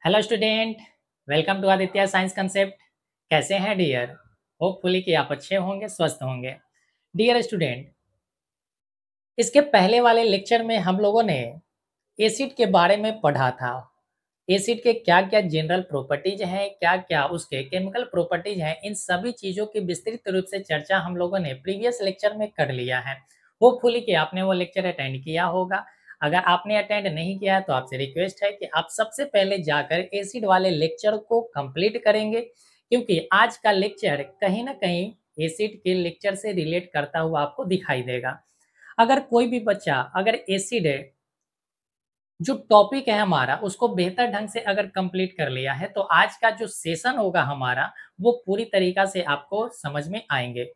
Hello student, welcome to Aditya science concept. कैसे हैं dear? Hopefully कि आप अच्छे होंगे, स्वस्थ होंगे। डियर स्टूडेंट, इसके पहले वाले लेक्चर में हम लोगों ने एसिड के बारे में पढ़ा था। एसिड के क्या क्या जनरल प्रॉपर्टीज हैं, क्या क्या उसके केमिकल प्रॉपर्टीज हैं, इन सभी चीज़ों की विस्तृत रूप से चर्चा हम लोगों ने प्रीवियस लेक्चर में कर लिया है। होपफुली कि आपने वो लेक्चर अटेंड किया होगा। अगर आपने अटेंड नहीं किया है तो आपसे रिक्वेस्ट है कि आप सबसे पहले जाकर एसिड वाले लेक्चर को कंप्लीट करेंगे, क्योंकि आज का लेक्चर कहीं ना कहीं एसिड के लेक्चर से रिलेट करता हुआ आपको दिखाई देगा। अगर कोई भी बच्चा अगर एसिड जो टॉपिक है हमारा उसको बेहतर ढंग से अगर कंप्लीट कर लिया है तो आज का जो सेशन होगा हमारा वो पूरी तरीका से आपको समझ में आएंगे।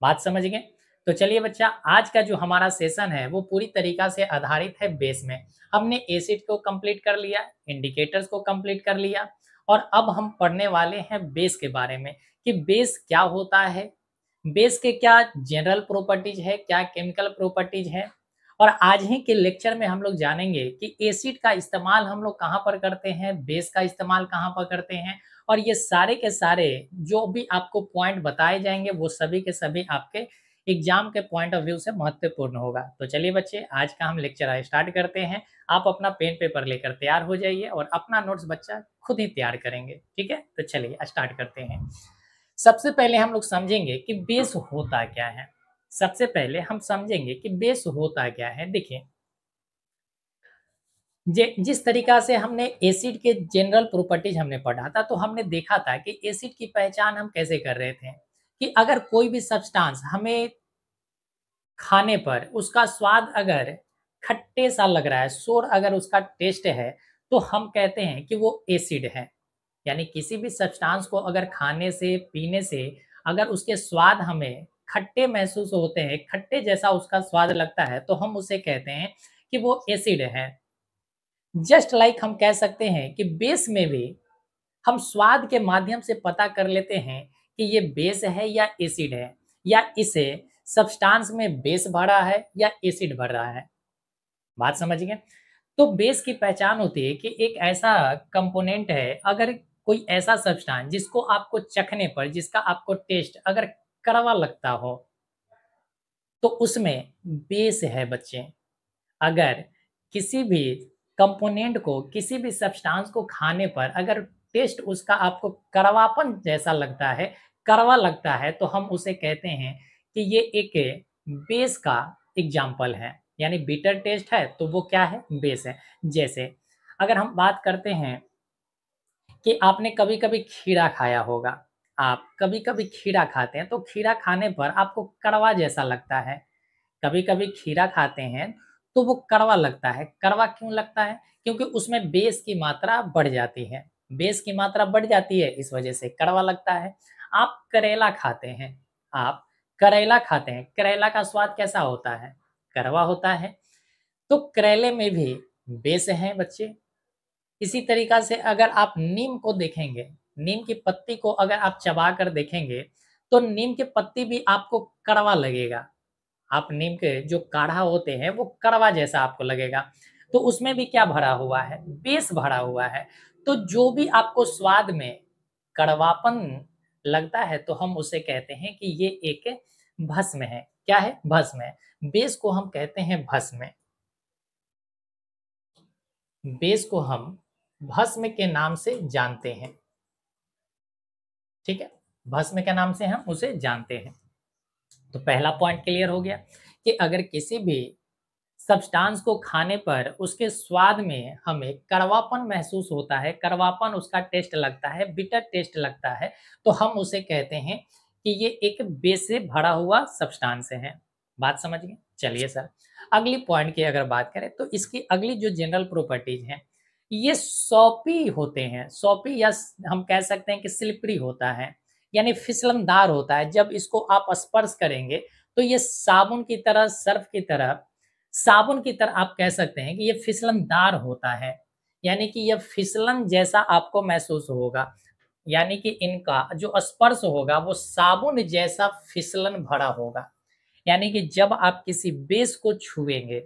बात समझ गए? तो चलिए बच्चा, आज का जो हमारा सेशन है वो पूरी तरीका से आधारित है बेस में। हमने एसिड को कंप्लीट कर लिया, इंडिकेटर्स को कंप्लीट कर लिया, और अब हम पढ़ने वाले हैं बेस के बारे में कि बेस क्या होता है, बेस के क्या जनरल प्रॉपर्टीज है, क्या केमिकल प्रॉपर्टीज है। और आज ही के लेक्चर में हम लोग जानेंगे कि एसिड का इस्तेमाल हम लोग कहाँ पर करते हैं, बेस का इस्तेमाल कहाँ पर करते हैं, और ये सारे के सारे जो भी आपको पॉइंट बताए जाएंगे वो सभी के सभी आपके एग्जाम के पॉइंट ऑफ व्यू से महत्वपूर्ण होगा। तो चलिए बच्चे, आज का हम लेक्चर स्टार्ट करते हैं। आप अपना पेन पेपर लेकर तैयार हो जाइए और अपना नोट्स बच्चा खुद ही तैयार करेंगे, ठीक है? तो चलिए स्टार्ट करते हैं। सबसे पहले हम लोग समझेंगे कि बेस होता क्या है। सबसे पहले हम समझेंगे कि बेस होता क्या है। देखिए, जिस तरीका से हमने एसिड के जनरल प्रॉपर्टीज हमने पढ़ा था, तो हमने देखा था कि एसिड की पहचान हम कैसे कर रहे थे कि अगर कोई भी सब्सटेंस हमें खाने पर उसका स्वाद अगर खट्टे सा लग रहा है, सोर अगर उसका टेस्ट है, तो हम कहते हैं कि वो एसिड है। यानी किसी भी सब्सटेंस को अगर खाने से, पीने से अगर उसके स्वाद हमें खट्टे महसूस होते हैं, खट्टे जैसा उसका स्वाद लगता है, तो हम उसे कहते हैं कि वो एसिड है। जस्ट लाइक हम कह सकते हैं कि बेस में भी हम स्वाद के माध्यम से पता कर लेते हैं कि ये बेस है या एसिड है, या इसे सब्सटेंस में बेस भरा है या एसिड भर रहा है। बात समझ गए? तो बेस की पहचान होती है कि एक ऐसा कंपोनेंट है, अगर कोई ऐसा सब्सटेंस जिसको आपको चखने पर, जिसका आपको टेस्ट अगर कड़वा लगता हो, तो उसमें बेस है बच्चे। अगर किसी भी कंपोनेंट को, किसी भी सब्सटेंस को खाने पर अगर टेस्ट उसका आपको कड़वापन जैसा लगता है, कड़वा लगता है, तो हम उसे कहते हैं कि ये एक बेस का एग्जाम्पल है। यानी बिटर टेस्ट है तो वो क्या है? बेस है। जैसे अगर हम बात करते हैं कि आपने कभी कभी खीरा खाया होगा, आप कभी कभी खीरा खाते हैं तो खीरा खाने पर आपको कड़वा जैसा लगता है। कभी कभी खीरा खाते हैं तो वो कड़वा लगता है। कड़वा क्यों लगता है? क्योंकि उसमें बेस की मात्रा बढ़ जाती है। बेस की मात्रा बढ़ जाती है, इस वजह से कड़वा लगता है। आप करेला खाते हैं, आप करेला खाते हैं, करेला का स्वाद कैसा होता है? कड़वा होता है। तो करेले में भी बेस है बच्चे। इसी तरीका से अगर आप नीम को देखेंगे, नीम की पत्ती को अगर आप चबा कर देखेंगे, तो नीम की पत्ती भी आपको कड़वा लगेगा। आप नीम के जो काढ़ा होते हैं वो कड़वा जैसा आपको लगेगा। तो उसमें भी क्या भरा हुआ है? बेस भरा हुआ है। तो जो भी आपको स्वाद में कड़वापन लगता है, तो हम उसे कहते हैं कि ये एक भस्म है। क्या है? भस्म है। बेस को हम कहते हैं भस्म। बेस को हम भस्म के नाम से जानते हैं, ठीक है? भस्म के नाम से हम उसे जानते हैं। तो पहला पॉइंट क्लियर हो गया कि अगर किसी भी सब्सटेंस को खाने पर उसके स्वाद में हमें कड़वापन महसूस होता है, कड़वापन उसका टेस्ट लगता है, बिटर टेस्ट लगता है, तो हम उसे कहते हैं कि ये एक बेस से भरा हुआ सब्सटेंस है। बात समझ गए? चलिए सर, अगली पॉइंट की अगर बात करें तो इसकी अगली जो जनरल प्रॉपर्टीज हैं, ये सॉपी होते हैं। सॉपी या हम कह सकते हैं कि स्लिपरी होता है, यानी फिसलनदार होता है। जब इसको आप स्पर्श करेंगे तो ये साबुन की तरह, सर्फ की तरह, साबुन की तरह आप कह सकते हैं कि ये फिसलनदार होता है। यानी कि यह फिसलन जैसा आपको महसूस होगा। यानी कि इनका जो स्पर्श होगा वो साबुन जैसा फिसलन भरा होगा। यानी कि जब आप किसी बेस को छुएंगे,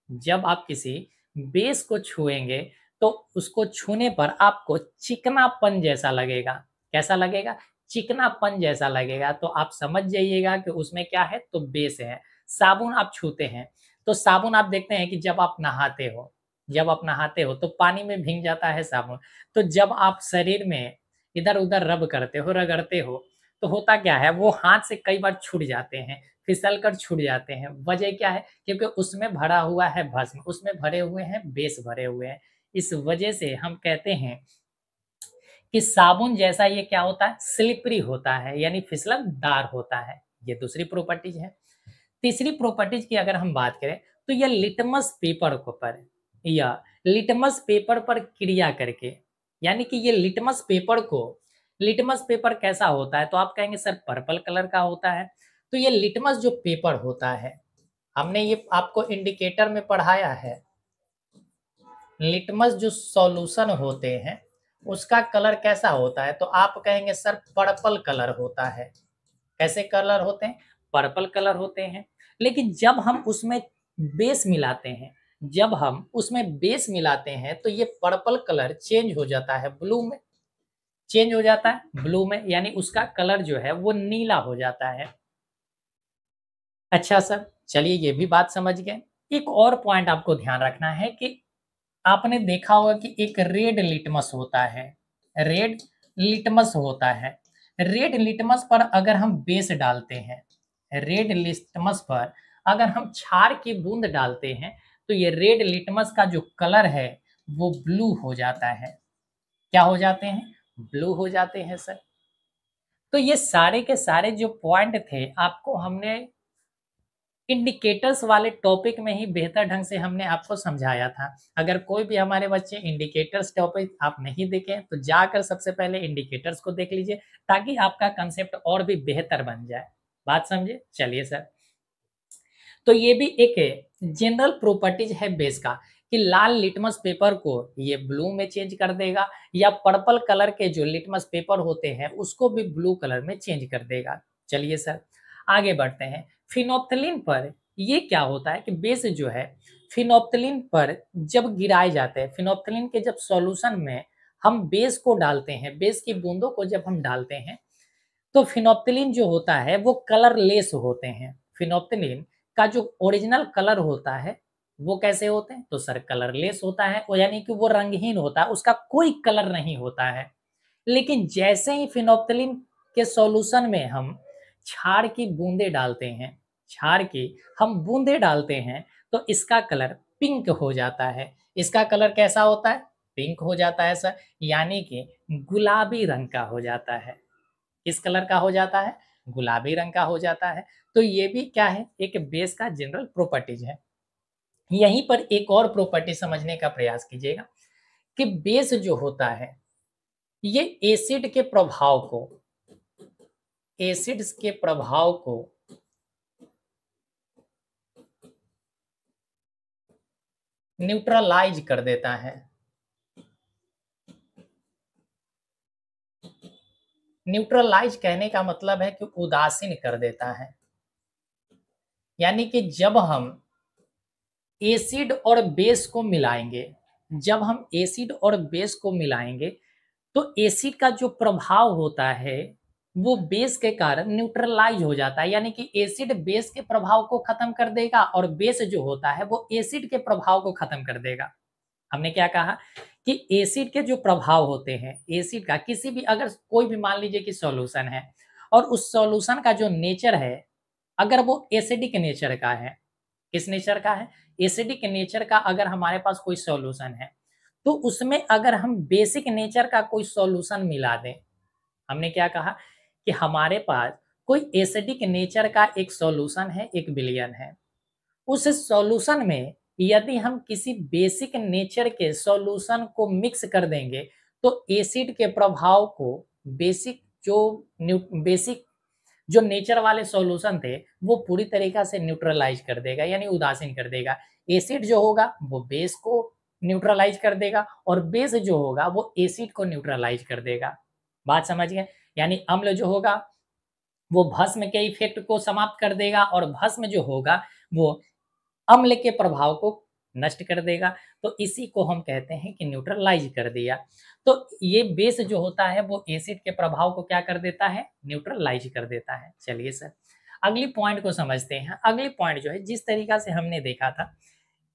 जब आप किसी बेस को छुएंगे, तो उसको छूने पर आपको चिकनापन जैसा लगेगा। कैसा लगेगा? चिकनापन जैसा लगेगा। तो आप समझ जाइएगा कि उसमें क्या है, तो बेस है। साबुन आप छूते हैं, तो साबुन आप देखते हैं कि जब आप नहाते हो तो पानी में भीग जाता है साबुन। तो जब आप शरीर में इधर-उधर रब करते हो, रगड़ते हो, तो होता क्या है, वो हाथ से कई बार छूट जाते हैं, फिसल कर छूट जाते हैं। वजह क्या है? क्योंकि उसमें भरा हुआ है भस्म, उसमें भरे हुए हैं बेस भरे हुए हैं। इस वजह से हम कहते हैं कि साबुन जैसा ये क्या होता है, स्लिपरी होता है, यानी फिसलनदार होता है। ये दूसरी प्रॉपर्टीज है। तीसरी प्रॉपर्टीज की अगर हम बात करें, तो यह लिटमस पेपर पर क्रिया करके, यानी कि ये लिटमस पेपर कैसा होता है, तो आप कहेंगे सर पर्पल कलर का होता है। तो ये लिटमस जो पेपर होता है, हमने ये आपको इंडिकेटर में पढ़ाया है। लिटमस जो सॉल्यूशन होते हैं, उसका कलर कैसा होता है, तो आप कहेंगे सर पर्पल कलर होता है। कैसे कलर होते हैं? पर्पल कलर होते हैं। लेकिन जब हम उसमें बेस मिलाते हैं तो ये पर्पल कलर चेंज हो जाता है ब्लू में, यानी उसका कलर जो है वो नीला हो जाता है। अच्छा सर, चलिए ये भी बात समझ गए। एक और पॉइंट आपको ध्यान रखना है कि आपने देखा होगा कि एक रेड लिटमस होता है। रेड लिटमस पर अगर हम बेस डालते हैं, रेड लिटमस पर अगर हम क्षार की बूंद डालते हैं, तो ये रेड लिटमस का जो कलर है वो ब्लू हो जाता है। क्या हो जाते हैं? ब्लू हो जाते हैं सर। तो ये सारे के सारे जो पॉइंट थे, आपको हमने इंडिकेटर्स वाले टॉपिक में ही बेहतर ढंग से हमने आपको समझाया था। अगर कोई भी हमारे बच्चे इंडिकेटर्स टॉपिक आप नहीं देखे तो जाकर सबसे पहले इंडिकेटर्स को देख लीजिए, ताकि आपका कंसेप्ट और भी बेहतर बन जाए। बात समझे? चलिए सर, तो ये भी एक जनरल प्रॉपर्टीज है बेस का, कि लाल लिटमस पेपर को ये ब्लू में चेंज कर देगा, या पर्पल कलर के जो लिटमस पेपर होते हैं उसको भी ब्लू कलर में चेंज कर देगा। चलिए सर, आगे बढ़ते हैं। फिनोप्थलीन पर ये क्या होता है कि बेस जो है फिनोप्थलीन पर जब गिराए जाते हैं, फिनोप्थलीन के जब सॉल्यूशन में हम बेस को डालते हैं, बेस की बूंदों को जब हम डालते हैं, तो फिनोप्थलीन जो होता है वो कलरलेस होते हैं। फिनोप्थलीन का जो ओरिजिनल कलर होता है वो कैसे होते हैं, तो सर कलरलेस होता है, वो यानी कि वो रंगहीन होता है, उसका कोई कलर नहीं होता है। लेकिन जैसे ही फिनोप्थलीन के सॉल्यूशन में हम क्षार की बूंदे डालते हैं, क्षार की हम बूंदे डालते हैं, तो इसका कलर पिंक हो जाता है। इसका कलर कैसा होता है? पिंक हो जाता है सर, यानी कि गुलाबी रंग का हो जाता है। किस कलर का हो जाता है? गुलाबी रंग का हो जाता है। तो ये भी क्या है, एक बेस का जनरल प्रॉपर्टीज है। यहीं पर एक और प्रॉपर्टी समझने का प्रयास कीजिएगा कि बेस जो होता है ये एसिड्स के प्रभाव को न्यूट्रलाइज कर देता है। न्यूट्रलाइज कहने का मतलब है कि उदासीन कर देता है। यानी कि जब हम एसिड और बेस को मिलाएंगे, तो एसिड का जो प्रभाव होता है वो बेस के कारण न्यूट्रलाइज हो जाता है। यानी कि एसिड बेस के प्रभाव को खत्म कर देगा और बेस जो होता है वो एसिड के प्रभाव को खत्म कर देगा। हमने क्या कहा कि एसिड के जो प्रभाव होते हैं, एसिड का किसी भी, अगर कोई भी मान लीजिए कि सॉल्यूशन है और उस सॉल्यूशन का जो नेचर है, अगर वो एसिडिक नेचर का है, किस नेचर का है? एसिडिक नेचर का अगर हमारे पास कोई सॉल्यूशन है, तो उसमें अगर हम बेसिक नेचर का कोई सॉल्यूशन मिला दें, हमने क्या कहा कि हमारे पास कोई एसिडिक नेचर का एक सॉल्यूशन है, एक विलयन है। उस सॉल्यूशन में यदि हम किसी बेसिक नेचर के सॉल्यूशन को मिक्स कर देंगे, तो एसिड के प्रभाव को बेसिक जो नेचर वाले सॉल्यूशन थे वो पूरी तरीका से न्यूट्रलाइज कर देगा, यानी उदासीन कर देगा। एसिड जो होगा वो बेस को न्यूट्रलाइज कर देगा और बेस जो होगा वो एसिड को न्यूट्रलाइज कर देगा। बात समझ गए? यानी अम्ल जो होगा वो भस्म के इफेक्ट को समाप्त कर देगा और भस्म जो होगा वो अम्ल के प्रभाव को नष्ट कर देगा। तो इसी को हम कहते हैं कि न्यूट्रलाइज कर दिया। तो ये बेस जो होता है वो एसिड के प्रभाव को क्या कर देता है, न्यूट्रलाइज कर देता है। चलिए सर अगली पॉइंट को समझते हैं। अगली पॉइंट जो है, जिस तरीका से हमने देखा था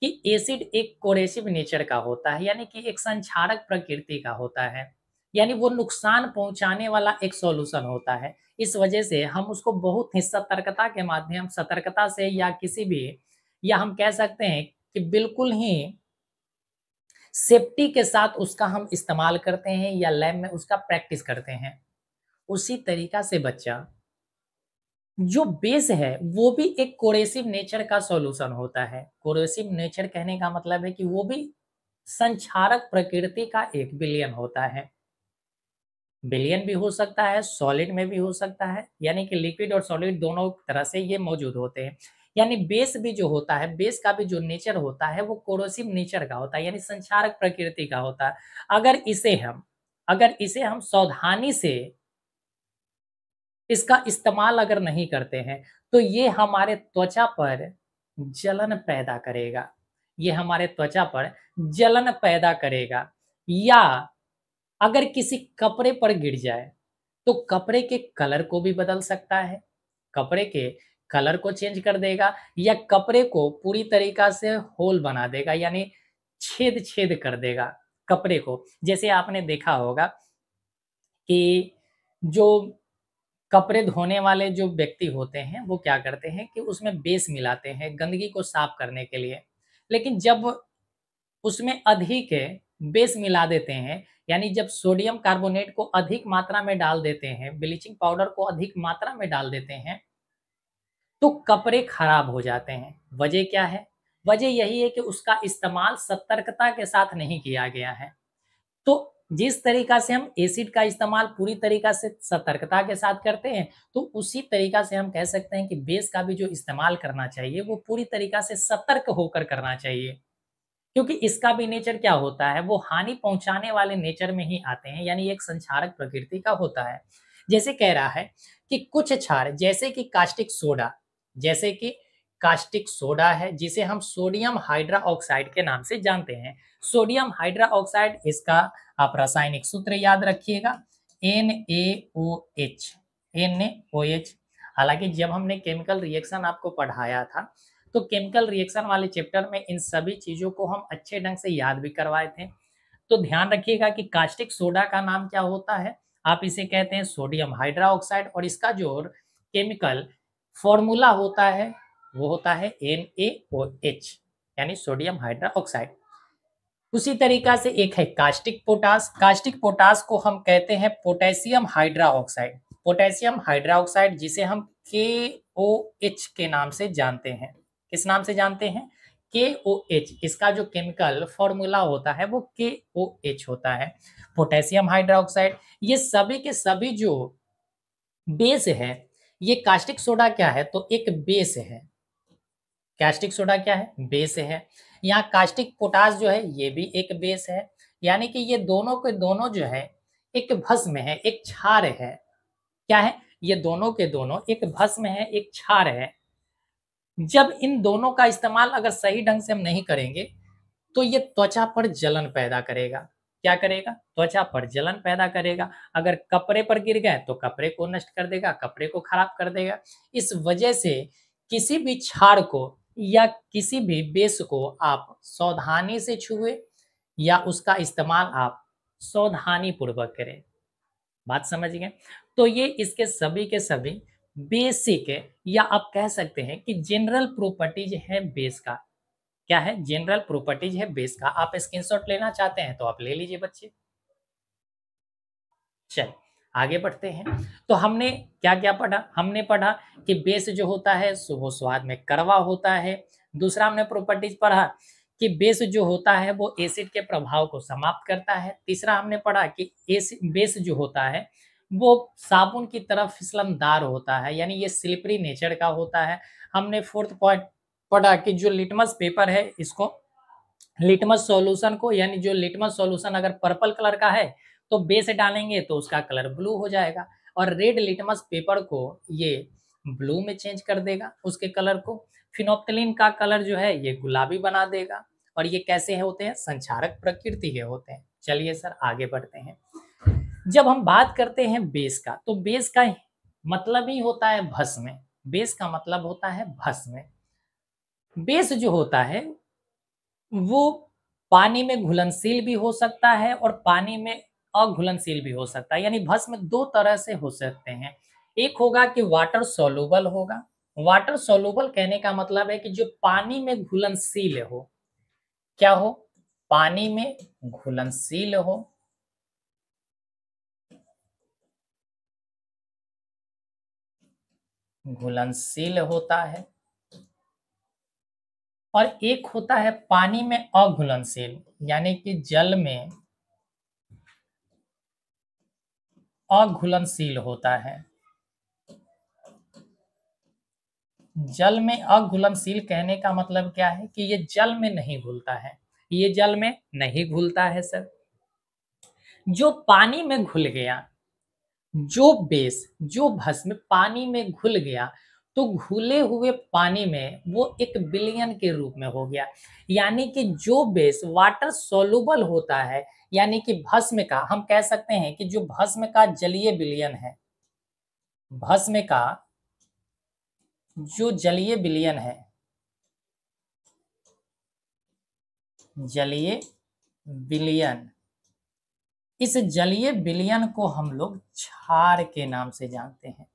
कि एसिड एक कोरेसिव नेचर का होता है, यानी कि एक संक्षारक प्रकृति का होता है, यानी वो नुकसान पहुंचाने वाला एक सॉल्यूशन होता है। इस वजह से हम उसको बहुत ही सतर्कता के माध्यम, सतर्कता से या किसी भी, या हम कह सकते हैं कि बिल्कुल ही सेफ्टी के साथ उसका हम इस्तेमाल करते हैं या लैब में उसका प्रैक्टिस करते हैं। उसी तरीका से बच्चा, जो बेस है वो भी एक कोरेसिव नेचर का सॉल्यूशन होता है। कोरेसिव नेचर कहने का मतलब है कि वो भी संक्षारक प्रकृति का एक विलयन होता है। विलयन भी हो सकता है, सॉलिड में भी हो सकता है, यानी कि लिक्विड और सॉलिड दोनों तरह से ये मौजूद होते हैं। यानी बेस भी जो होता है, बेस का भी जो नेचर होता है वो कोरोसिव नेचर का होता है, यानी संक्षारक प्रकृति का होता है। अगर इसे हम सावधानी से इसका इस्तेमाल अगर नहीं करते हैं, तो ये हमारे त्वचा पर जलन पैदा करेगा। ये हमारे त्वचा पर जलन पैदा करेगा, या अगर किसी कपड़े पर गिर जाए, तो कपड़े के कलर को भी बदल सकता है। कपड़े के कलर को चेंज कर देगा, या कपड़े को पूरी तरीक़ा से होल बना देगा, यानी छेद-छेद कर देगा कपड़े को। जैसे आपने देखा होगा कि जो कपड़े धोने वाले जो व्यक्ति होते हैं, वो क्या करते हैं कि उसमें बेस मिलाते हैं गंदगी को साफ करने के लिए। लेकिन जब उसमें अधिक बेस मिला देते हैं, यानी जब सोडियम कार्बोनेट को अधिक मात्रा में डाल देते हैं, ब्लीचिंग पाउडर को अधिक मात्रा में डाल देते हैं, तो कपड़े खराब हो जाते हैं। वजह क्या है? वजह यही है कि उसका इस्तेमाल सतर्कता के साथ नहीं किया गया है। तो जिस तरीका से हम एसिड का इस्तेमाल पूरी तरीका से सतर्कता के साथ करते हैं, तो उसी तरीका से हम कह सकते हैं कि बेस का भी जो इस्तेमाल करना चाहिए, वो पूरी तरीका से सतर्क होकर करना चाहिए। क्योंकि इसका भी नेचर क्या होता है, वो हानि पहुँचाने वाले नेचर में ही आते हैं, यानी एक संक्षारक प्रकृति का होता है। जैसे कह रहा है कि कुछ क्षार जैसे कि कास्टिक सोडा है, जिसे हम सोडियम हाइड्रोक्साइड के नाम से जानते हैं। सोडियम हाइड्रोक्साइड, इसका आप रासायनिक सूत्र याद रखिएगा, NaOH। NaOH। हालाँकि जब हमने केमिकल रिएक्शन आपको पढ़ाया था, तो केमिकल रिएक्शन वाले चैप्टर में इन सभी चीज़ों को हम अच्छे ढंग से याद भी करवाए थे। तो ध्यान रखिएगा कि कास्टिक सोडा का नाम क्या होता है? आप इसे कहते हैं सोडियम हाइड्रोक्साइड, और इसका जो केमिकल फ़ॉर्मूला होता है, वो होता है NaOH, यानी सोडियम हाइड्रोक्साइड। उसी तरीका से एक है कास्टिक पोटाश। कास्टिक पोटाश को हम कहते हैं पोटेशियम हाइड्रोक्साइड। पोटेशियम हाइड्रोक्साइड, जिसे हम KOH के नाम से जानते हैं। किस नाम से जानते हैं? KOH। इसका जो केमिकल फॉर्मूला होता है वो KOH होता है, पोटेशियम हाइड्रोक्साइड। ये सभी के सभी जो बेस है, ये कास्टिक सोडा क्या है, तो एक बेस है। कास्टिक सोडा क्या है? बेस है। यहाँ कास्टिक पोटाश जो है, ये भी एक बेस है। यानी कि ये दोनों के दोनों जो है एक भस्म है, एक क्षार है। क्या है? ये दोनों के दोनों एक भस्म है, एक क्षार है। जब इन दोनों का इस्तेमाल अगर सही ढंग से हम नहीं करेंगे, तो ये त्वचा पर जलन पैदा करेगा। क्या करेगा? त्वचा पर जलन पैदा करेगा। अगर कपड़े पर गिर गए, तो कपड़े को नष्ट कर देगा, कपड़े को खराब कर देगा। इस वजह से किसी भी क्षार को या किसी भी बेस को आप सावधानी से छुए, या उसका इस्तेमाल आप सावधानी पूर्वक करें। बात समझ गए? तो ये इसके सभी के सभी बेसिक है, या आप कह सकते हैं कि जनरल प्रॉपर्टीज है बेस का। क्या है? जनरल प्रॉपर्टीज है बेस का। आप स्क्रीनशॉट लेना चाहते हैं तो आप ले लीजिए बच्चे। चलिए आगे बढ़ते हैं। तो हमने क्या-क्या पढ़ा? हमने पढ़ा कि बेस जो होता है सो वो स्वाद में कड़वा होता है। दूसरा हमने प्रॉपर्टीज पढ़ा कि बेस जो होता है वो एसिड के प्रभाव को समाप्त करता है। तीसरा हमने पढ़ा कि बेस जो होता है वो साबुन की तरह फिसलनदार होता है, यानी ये स्लिपरी नेचर का होता है। हमने फोर्थ पॉइंट पढ़ा कि जो लिटमस पेपर है, इसको लिटमस सॉल्यूशन को, यानी जो लिटमस सॉल्यूशन अगर पर्पल कलर का है, तो बेस डालेंगे तो उसका कलर ब्लू हो जाएगा, और रेड लिटमस पेपर को ये ब्लू में चेंज कर देगा उसके कलर को। फिनोप्थलीन का कलर जो है ये गुलाबी बना देगा, और ये कैसे होते हैं, संक्षारक प्रकृति के होते हैं। चलिए सर आगे बढ़ते हैं। जब हम बात करते हैं बेस का, तो बेस का मतलब ही होता है भस्म। बेस का मतलब होता है भस्म। बेस जो होता है वो पानी में घुलनशील भी हो सकता है और पानी में अघुलनशील भी हो सकता है, यानी भस्म दो तरह से हो सकते हैं। एक होगा कि वाटर सोलुबल होगा। वाटर सोलुबल कहने का मतलब है कि जो पानी में घुलनशील हो, क्या हो, पानी में घुलनशील हो, घुलनशील होता है। और एक होता है पानी में अघुलनशील, यानी कि जल में अघुलनशील होता है। जल में अघुलनशील कहने का मतलब क्या है कि ये जल में नहीं घुलता है, ये जल में नहीं घुलता है सर। जो पानी में घुल गया, जो बेस, जो भस्म पानी में घुल गया, तो घुले हुए पानी में वो एक विलयन के रूप में हो गया। यानी कि जो बेस वाटर सोलुबल होता है, यानी कि भस्म का, हम कह सकते हैं कि जो भस्म का जलीय विलयन है, भस्म का जो जलीय विलयन है, जलीय विलयन, इस जलीय विलयन को हम लोग क्षार के नाम से जानते हैं।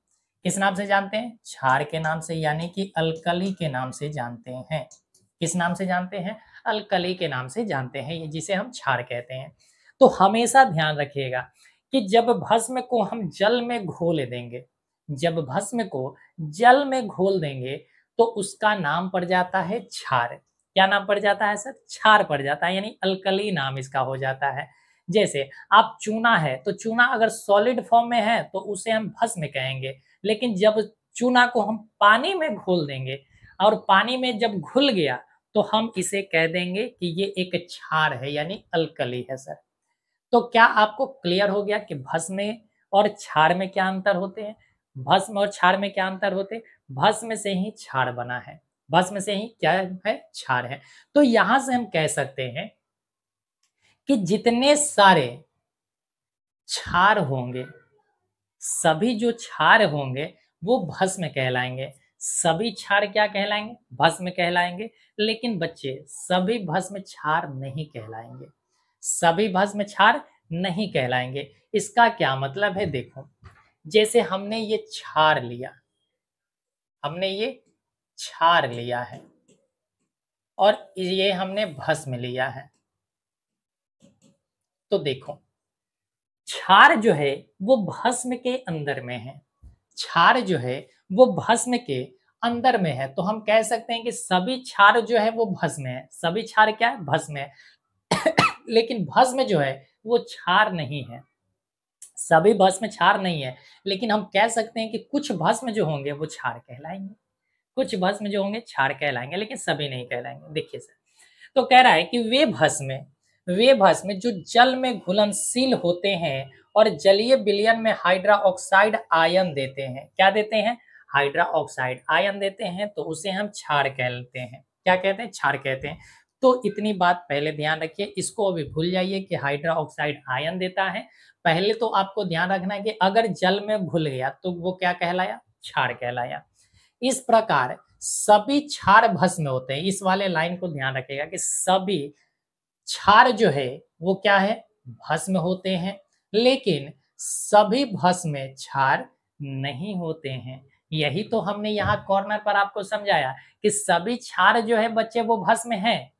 किस नाम से जानते हैं, क्षार के नाम से, यानी कि अल्कली के नाम से जानते हैं। किस नाम से जानते हैं, अल्कली के नाम से जानते हैं, ये जिसे हम क्षार कहते हैं। तो हमेशा ध्यान रखिएगा कि जब भस्म को हम जल में घोल देंगे, जब भस्म को जल में घोल देंगे, तो उसका नाम पड़ जाता है क्षार। क्या नाम पड़ जाता है सर, क्षार पड़ जाता है, यानी अल्कली नाम इसका हो जाता है। जैसे आप चूना है, तो चूना अगर सॉलिड फॉर्म में है तो उसे हम भस्म कहेंगे, लेकिन जब चूना को हम पानी में घोल देंगे और पानी में जब घुल गया, तो हम इसे कह देंगे कि ये एक क्षार है, यानी अल्कली है सर। तो क्या आपको क्लियर हो गया कि भस्म और क्षार में क्या अंतर होते हैं? भस्म और क्षार में क्या अंतर होते हैं? भस्म से ही क्षार बना है, भस्म से ही क्या है, क्षार है। तो यहां से हम कह सकते हैं कि जितने सारे क्षार होंगे, सभी जो क्षार होंगे वो भस्म कहलाएंगे। सभी क्षार क्या कहलाएंगे, भस्म कहलाएंगे। लेकिन बच्चे, सभी भस्म क्षार नहीं कहलाएंगे, सभी भस्म क्षार नहीं कहलाएंगे। इसका क्या मतलब है, देखो, जैसे हमने ये क्षार लिया, हमने ये क्षार लिया है और ये हमने भस्म लिया है, तो देखो क्षार जो है वो भस्म के अंदर में है, क्षार जो है वो भस्म के अंदर में है। तो हम कह सकते हैं कि सभी क्षार जो है वो भस्म है, सभी क्षार क्या है, भस्म है। लेकिन भस्म जो है वो क्षार नहीं है, सभी भस्म क्षार नहीं है। लेकिन हम कह सकते हैं कि कुछ भस्म जो होंगे वो क्षार कहलाएंगे, कुछ भस्म जो होंगे क्षार कहलाएंगे, लेकिन सभी नहीं कहलाएंगे। देखिए सर, तो कह रहा है कि वे भस्म जो जल में घुलनशील होते हैं और जलीय विलयन में हाइड्रा ऑक्साइड आयन देते हैं। क्या देते हैं, हाइड्रा ऑक्साइड आयन देते हैं, तो उसे हम क्षार कहते हैं। क्या कहते हैं, क्षार कहते हैं। तो इतनी बात पहले ध्यान रखिए, इसको अभी भूल जाइए कि हाइड्रा ऑक्साइड आयन देता है। पहले तो आपको ध्यान रखना है कि अगर जल में घुल गया तो वो क्या कहलाया, क्षार कहलाया। इस प्रकार सभी क्षार भस्म होते हैं। इस वाले लाइन को ध्यान रखिएगा कि सभी क्षार जो है वो क्या है, भस्म होते हैं, लेकिन सभी भस्म क्षार नहीं होते हैं। यही तो हमने यहाँ कॉर्नर पर आपको समझाया कि सभी क्षार जो है बच्चे वो भस्म हैं,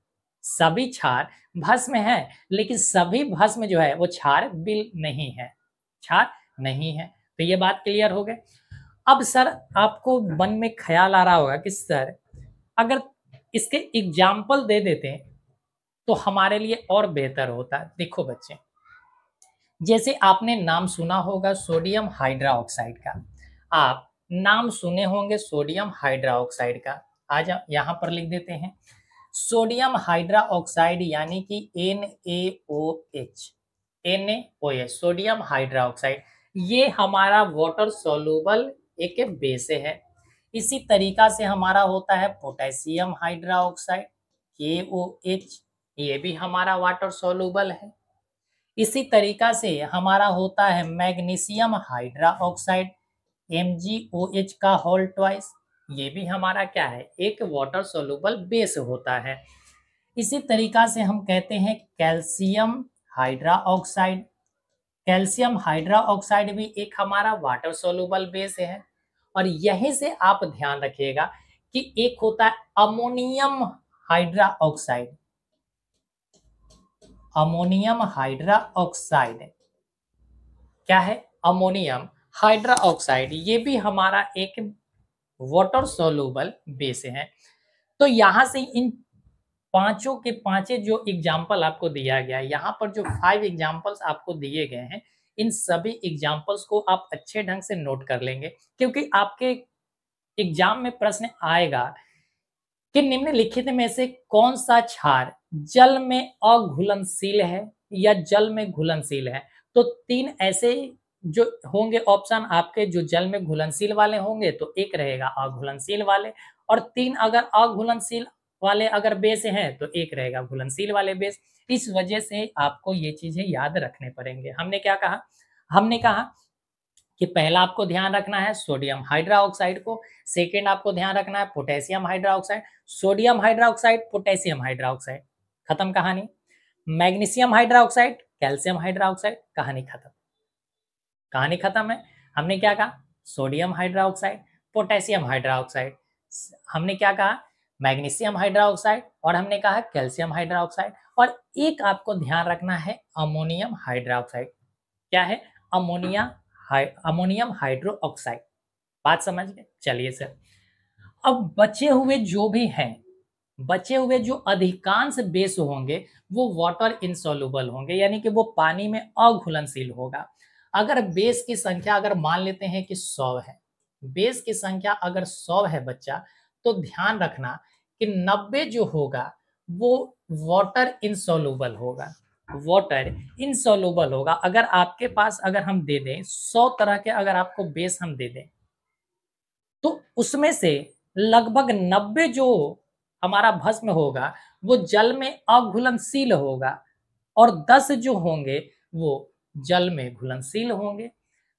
सभी क्षार भस्म है, लेकिन सभी भस्म जो है वो क्षार बिल नहीं है, क्षार नहीं है। तो ये बात क्लियर हो गई। अब सर आपको मन में ख्याल आ रहा होगा कि सर अगर इसके एग्जाम्पल दे देते तो हमारे लिए और बेहतर होता। देखो बच्चे, जैसे आपने नाम सुना होगा सोडियम हाइड्रा ऑक्साइड का, आप नाम सुने होंगे सोडियम हाइड्रा ऑक्साइड का। आज यहाँ पर लिख देते हैं सोडियम हाइड्रा ऑक्साइड, यानी कि NaOH, NaOH sodium hydra oxide, ये हमारा वाटर सोलुबल एक बेस है। इसी तरीका से हमारा होता है पोटेशियम हाइड्रा ऑक्साइड, KOH, ये भी हमारा वाटर सॉल्युबल है। इसी तरीका से हमारा होता है मैग्नीशियम हाइड्रा ऑक्साइड MgOH का होल ट्वाइस, ये भी हमारा क्या है, एक वाटर सॉल्युबल बेस होता है। इसी तरीका से हम कहते हैं calcium hydra oxide, calcium hydra oxide भी एक हमारा वाटर सॉल्युबल बेस है। और यहीं से आप ध्यान रखिएगा कि एक होता है ammonium hydra oxide, ammonium hydra oxide क्या है, अमोनियम हाइड्रा ऑक्साइड, ये भी हमारा एक वाटर सॉल्युबल बेस है। तो यहां से इन पांचों के पांचे जो एग्जाम्पल आपको दिया गया है, यहाँ पर जो 5 एग्जाम्पल्स आपको दिए गए हैं, इन सभी एग्जाम्पल्स को आप अच्छे ढंग से नोट कर लेंगे, क्योंकि आपके एग्जाम में प्रश्न आएगा कि निम्नलिखित में से कौन सा क्षार जल में अघुलनशील है या जल में घुलनशील है। तो 3 ऐसे जो होंगे ऑप्शन आपके, जो जल में घुलनशील वाले होंगे तो एक रहेगा अघुलनशील वाले, और 3 अगर अघुलनशील वाले अगर बेस हैं तो एक रहेगा घुलनशील वाले बेस। इस वजह से आपको ये चीजें याद रखने पड़ेंगे। हमने क्या कहा, हमने कहा कि पहला आपको ध्यान रखना है सोडियम हाइड्रा ऑक्साइड को, सेकेंड आपको ध्यान रखना है potassium hydra oxide, sodium hydra oxide, potassium hydra oxide, खत्म कहानी। Magnesium hydra oxide, calcium hydra oxide, कहानी खत्म, कहानी खत्म है। हमने क्या कहा, sodium hydra oxide, potassium hydra oxide, हमने क्या कहा, मैग्नीशियम हाइड्रा ऑक्साइड, और हमने कहा कैल्शियम हाइड्रा ऑक्साइड, और एक आपको ध्यान रखना है अमोनियम हाइड्रा ऑक्साइड। क्या है, अमोनियम हाइड्रो ऑक्साइड। बात समझ गए, चलिए सर। अब बचे हुए जो भी हैं, बचे हुए जो अधिकांश बेस होंगे वो वाटर इनसॉल्युबल होंगे, यानी कि वो पानी में अघुलनशील होगा। अगर बेस की संख्या अगर मान लेते हैं कि 100 है, बेस की संख्या अगर 100 है बच्चा, तो ध्यान रखना कि 90 जो होगा वो वाटर इनसॉल्युबल होगा, वाटर इनसॉल्युबल होगा। अगर आपके पास अगर हम दे दें 100 तरह के अगर आपको बेस हम दे दें, तो उसमें से लगभग 90 जो हमारा भस्म होगा वो जल में अघुलनशील होगा, और 10 जो होंगे वो जल में घुलनशील होंगे।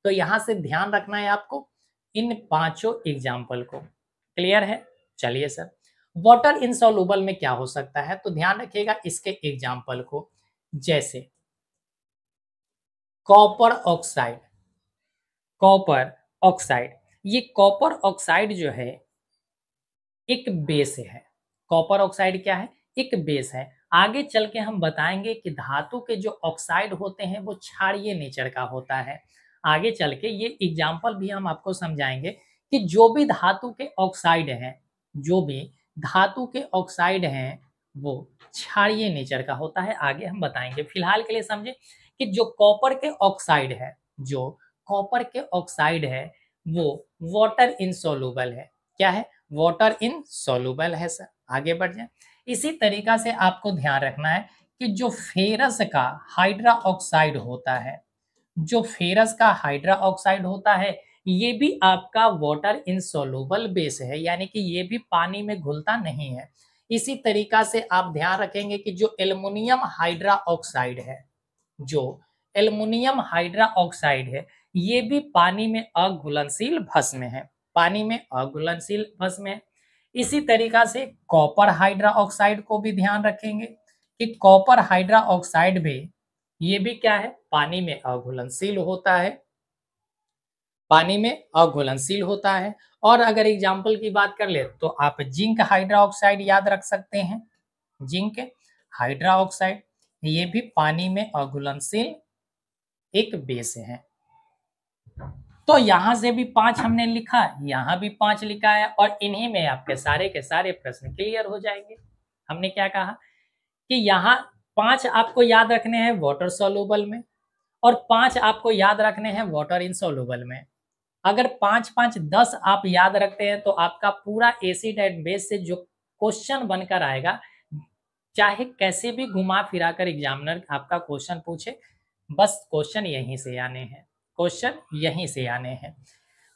तो यहां से ध्यान रखना है आपको इन पांचों एग्जाम्पल को। क्लियर है, चलिए सर। वाटर इनसॉल्युबल में क्या हो सकता है, तो ध्यान रखिएगा इसके एग्जाम्पल को, जैसे कॉपर ऑक्साइड, कॉपर ऑक्साइड, ये कॉपर ऑक्साइड जो है एक बेस है। कॉपर ऑक्साइड क्या है, एक बेस है। आगे चल के हम बताएंगे कि धातु के जो ऑक्साइड होते हैं वो क्षारीय नेचर का होता है। आगे चल के ये एग्जाम्पल भी हम आपको समझाएंगे कि जो भी धातु के ऑक्साइड हैं, जो भी धातु के ऑक्साइड हैं वो क्षारीय नेचर का होता है। आगे हम बताएंगे, फिलहाल के लिए समझे कि जो कॉपर के ऑक्साइड है, जो कॉपर के ऑक्साइड है वो वाटर इनसॉल्युबल है। क्या है, वाटर इनसॉल्युबल है सर। आगे बढ़ जाए, इसी तरीका से आपको ध्यान रखना है कि जो फेरस का हाइड्रा ऑक्साइड होता है, जो फेरस का हाइड्रा ऑक्साइड होता है ये भी आपका वाटर इनसॉल्युबल बेस है, यानी कि ये भी पानी में घुलता नहीं है। इसी तरीका से आप ध्यान रखेंगे कि जो एल्युमिनियम हाइड्रा ऑक्साइड है, जो एल्युमिनियम हाइड्रा ऑक्साइड है ये भी पानी में अघुलनशील भस्म है, पानी में अघुलनशील भस्म है। इसी तरीका से कॉपर हाइड्रा ऑक्साइड को भी ध्यान रखेंगे कि कॉपर हाइड्रा ऑक्साइड भी, ये भी क्या है, पानी में अघुलनशील होता है, पानी में अघुलनशील होता है। और अगर एग्जाम्पल की बात कर ले तो आप जिंक हाइड्रा ऑक्साइड याद रख सकते हैं, जिंक हाइड्रा ऑक्साइड, ये भी पानी में अघुलनशील एक बेस है। तो यहां से भी 5 हमने लिखा, यहां भी 5 लिखा है, और इन्हीं में आपके सारे के सारे प्रश्न क्लियर हो जाएंगे। हमने क्या कहा कि यहाँ 5 आपको याद रखने हैं वाटर सॉल्युबल में, और 5 आपको याद रखने हैं वाटर इनसॉल्युबल में। अगर 5 5 10 आप याद रखते हैं तो आपका पूरा एसिड एंड बेस से जो क्वेश्चन बनकर आएगा, चाहे कैसे भी घुमा फिरा कर एग्जामिनर आपका क्वेश्चन पूछे, बस क्वेश्चन यहीं से आने हैं, क्वेश्चन यहीं से आने हैं।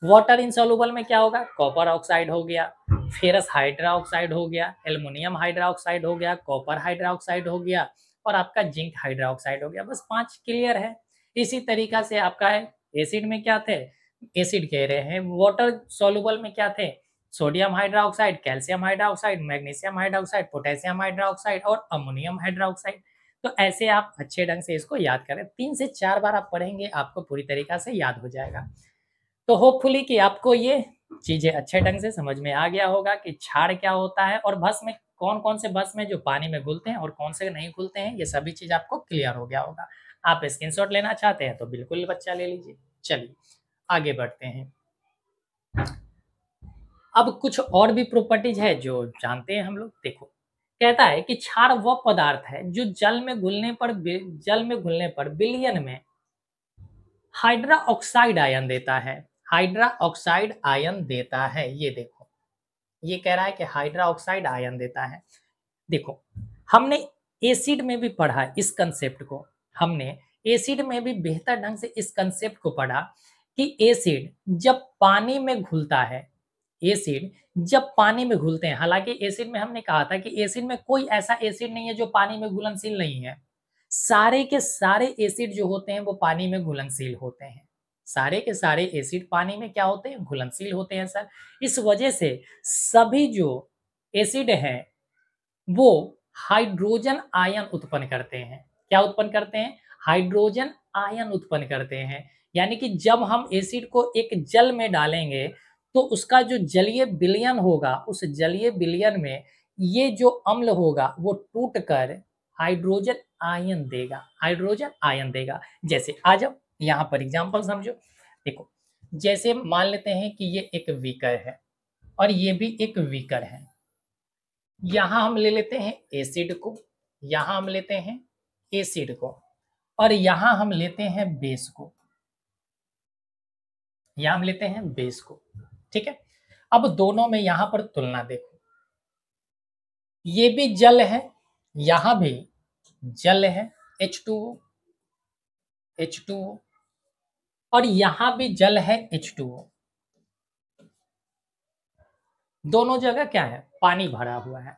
वाटर इनसॉल्युबल में क्या होगा, कॉपर ऑक्साइड हो गया, फेरस हाइड्रोक्साइड हो गया, एल्युमिनियम हाइड्रोक्साइड हो गया, कॉपर हाइड्रोक्साइड हो गया और आपका जिंक हाइड्रोक्साइड हो गया। बस 5 क्लियर है। इसी तरीका से आपका है एसिड में क्या थे, एसिड कह रहे हैं, वाटर सॉल्युबल में क्या थे, sodium hydroxide, calcium hydroxide, magnesium hydroxide, potassium hydroxide और अमोनियम हाइड्रोक्साइड। तो ऐसे आप अच्छे ढंग से इसको याद करें, 3 से 4 बार आप पढ़ेंगे आपको पूरी तरीका से याद हो जाएगा। तो होपफुली कि आपको ये चीजें अच्छे ढंग से समझ में आ गया होगा कि क्षार क्या होता है और भस्म में कौन कौन से भस्म है जो पानी में घुलते हैं और कौन से नहीं घुलते हैं, ये सभी चीज आपको क्लियर हो गया होगा। आप स्क्रीनशॉट लेना चाहते हैं तो बिल्कुल बच्चा ले लीजिए। चलिए आगे बढ़ते हैं। अब कुछ और भी प्रॉपर्टीज है जो जानते हैं हम लोग। देखो, कहता है कि क्षार वह पदार्थ है जो जल में घुलने पर विलयन में हाइड्रा ऑक्साइड आयन देता है। हाइड्रा ऑक्साइड आयन देता है, ये देखो, ये कह रहा है कि हाइड्रा ऑक्साइड आयन देता है। देखो, हमने एसिड में भी पढ़ा इस कंसेप्ट को, हमने एसिड में भी बेहतर ढंग से इस कंसेप्ट को पढ़ा कि एसिड जब पानी में घुलता है, एसिड जब पानी में घुलते हैं, हालांकि एसिड में हमने कहा था कि एसिड में कोई ऐसा एसिड नहीं है जो पानी में घुलनशील नहीं है। सारे के सारे एसिड जो होते हैं वो पानी में घुलनशील होते हैं। सारे के सारे एसिड पानी में क्या होते हैं, घुलनशील होते हैं सर। इस वजह से सभी जो एसिड हैं वो हाइड्रोजन आयन उत्पन्न करते हैं। क्या उत्पन्न करते हैं, हाइड्रोजन आयन उत्पन्न करते हैं। यानी कि जब हम एसिड को एक जल में डालेंगे तो उसका जो जलीय विलयन होगा, उस जलीय विलयन में ये जो अम्ल होगा वो टूट कर हाइड्रोजन आयन देगा, हाइड्रोजन आयन देगा। जैसे आ जाओ यहाँ पर एग्जांपल समझो। देखो, जैसे मान लेते हैं कि ये एक बीकर है और ये भी एक बीकर है। यहाँ हम ले लेते हैं एसिड को, यहाँ हम लेते हैं एसिड को और यहाँ हम लेते हैं बेस को, यहाँ हम लेते हैं बेस को। ठीक है, अब दोनों में यहाँ पर तुलना देखो, ये भी जल है, यहाँ भी जल है H2O, H2O और यहाँ भी जल है H2O। दोनों जगह क्या है, पानी भरा हुआ है।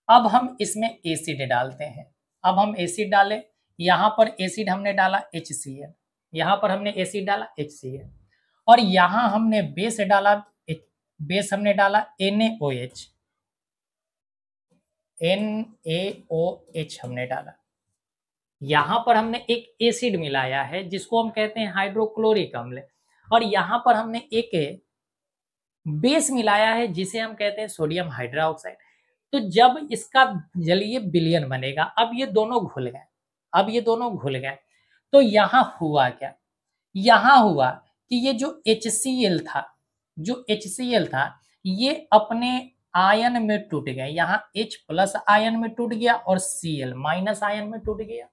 अब हम इसमें एसिड डालते हैं। अब हम एसिड डालें, यहाँ पर एसिड हमने डाला HCl, यहाँ पर हमने एसिड डाला HCl और यहाँ हमने बेस डाला, बेस हमने डाला NaOH, NaOH हमने डाला। यहाँ पर हमने एक एसिड मिलाया है जिसको हम कहते हैं हाइड्रोक्लोरिक अम्ल और यहाँ पर हमने एक बेस मिलाया है जिसे हम कहते हैं सोडियम हाइड्रोक्साइड। तो जब इसका जलीय विलयन बनेगा, अब ये दोनों घुल गए, अब ये दोनों घुल गए, तो यहाँ हुआ क्या, यहाँ हुआ कि ये जो HCl था, जो HCl था ये अपने आयन में टूट गए। यहाँ H प्लस आयन में टूट गया और Cl माइनस आयन में टूट गया।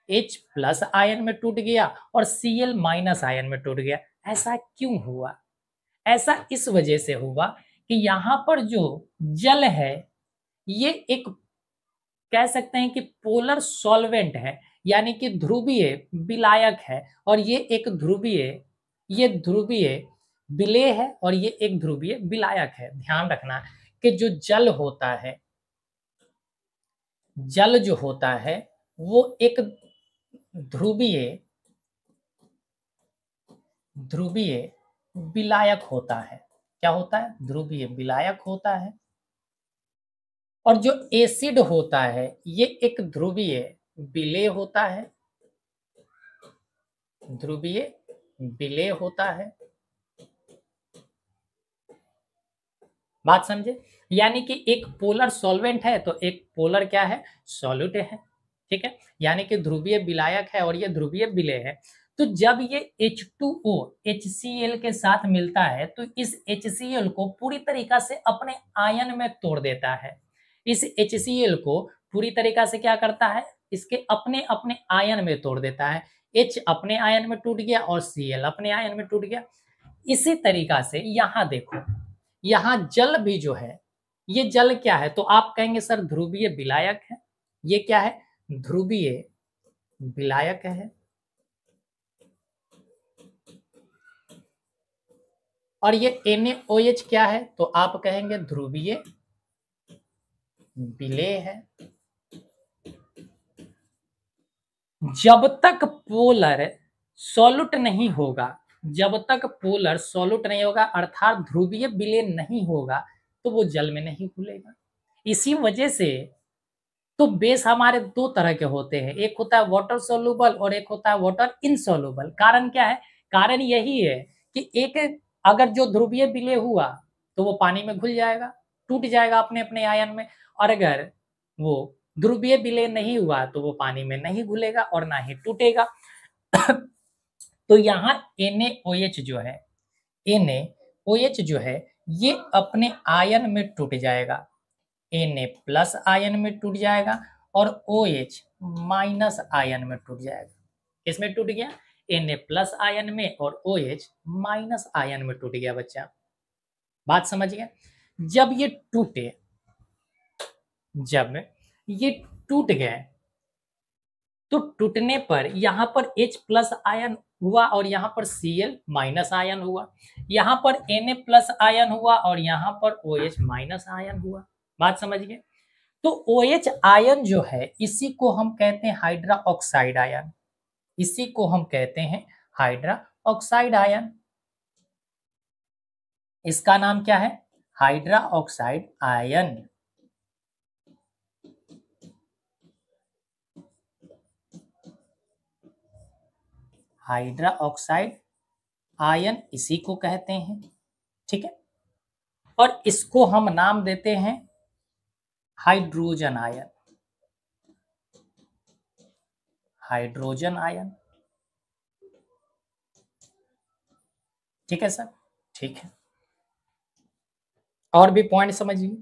H प्लस आयन में टूट गया और Cl माइनस आयन में टूट गया। ऐसा क्यों हुआ, ऐसा इस वजह से हुआ कि यहाँ पर जो जल है ये एक कह सकते हैं कि पोलर सॉल्वेंट है, यानी कि ध्रुवीय विलायक है और ये एक ध्रुवीय, ये ध्रुवीय विलेय है और ये एक ध्रुवीय विलायक है। ध्यान रखना कि जो जल होता है, जल जो होता है वो एक ध्रुवीय, ध्रुवीय विलायक होता है। क्या होता है, ध्रुवीय विलायक होता है। और जो एसिड होता है ये एक ध्रुवीय विलेय होता है, ध्रुवीय विलेय होता है। बात समझे, यानी कि एक पोलर सॉल्वेंट है तो एक पोलर क्या है, सॉल्यूट है। ठीक है, यानी कि ध्रुवीय विलायक है और ये ध्रुवीय विलेय है। तो जब ये H2O HCl के साथ मिलता है तो इस HCl को पूरी तरीका से अपने आयन में तोड़ देता है। इस HCl को पूरी तरीका से क्या करता है, इसके अपने अपने आयन में तोड़ देता है। H अपने आयन में टूट गया और Cl अपने आयन में टूट गया। इसी तरीका से यहाँ देखो, यहाँ जल भी जो है, ये जल क्या है, तो आप कहेंगे सर ध्रुवीय विलायक है। ये क्या है, ध्रुवीय विलायक है। और ये NaOH क्या है, तो आप कहेंगे ध्रुवीय विलेय है। जब तक पोलर सॉल्यूट नहीं होगा, जब तक पोलर सॉल्यूट नहीं होगा अर्थात ध्रुवीय विलेय नहीं होगा तो वो जल में नहीं घुलेगा। इसी वजह से तो बेस हमारे दो तरह के होते हैं, एक होता है वाटर सोल्यूबल और एक होता है वाटर इनसोल्यूबल। कारण क्या है, कारण यही है कि एक अगर जो ध्रुवीय विलेय हुआ तो वो पानी में घुल जाएगा, टूट जाएगा अपने अपने आयन में, और अगर वो ध्रुवीय विलेय नहीं हुआ तो वो पानी में नहीं घुलेगा और ना ही टूटेगा। तो यहाँ NaOH जो है, NaOH जो है ये अपने आयन में टूट जाएगा, Na प्लस आयन में टूट जाएगा और OH माइनस आयन में टूट जाएगा। किसमें टूट गया, Na प्लस आयन में और OH माइनस आयन में टूट गया। बच्चा बात समझ गया। जब ये टूटे, जब ये टूट गए तो टूटने पर यहाँ पर H प्लस आयन हुआ और यहाँ पर Cl माइनस आयन हुआ, यहाँ पर Na प्लस आयन हुआ और यहाँ पर OH माइनस आयन हुआ। बात समझ गए। तो OH आयन जो है इसी को हम कहते हैं हाइड्रा ऑक्साइड आयन, इसी को हम कहते हैं हाइड्रा ऑक्साइड आयन। इसका नाम क्या है, hydra oxide ion. Hydra oxide ion इसी को कहते हैं, ठीक है। और इसको हम नाम देते हैं हाइड्रोजन आयन, हाइड्रोजन आयन। ठीक है सर, ठीक है। और भी पॉइंट समझिए।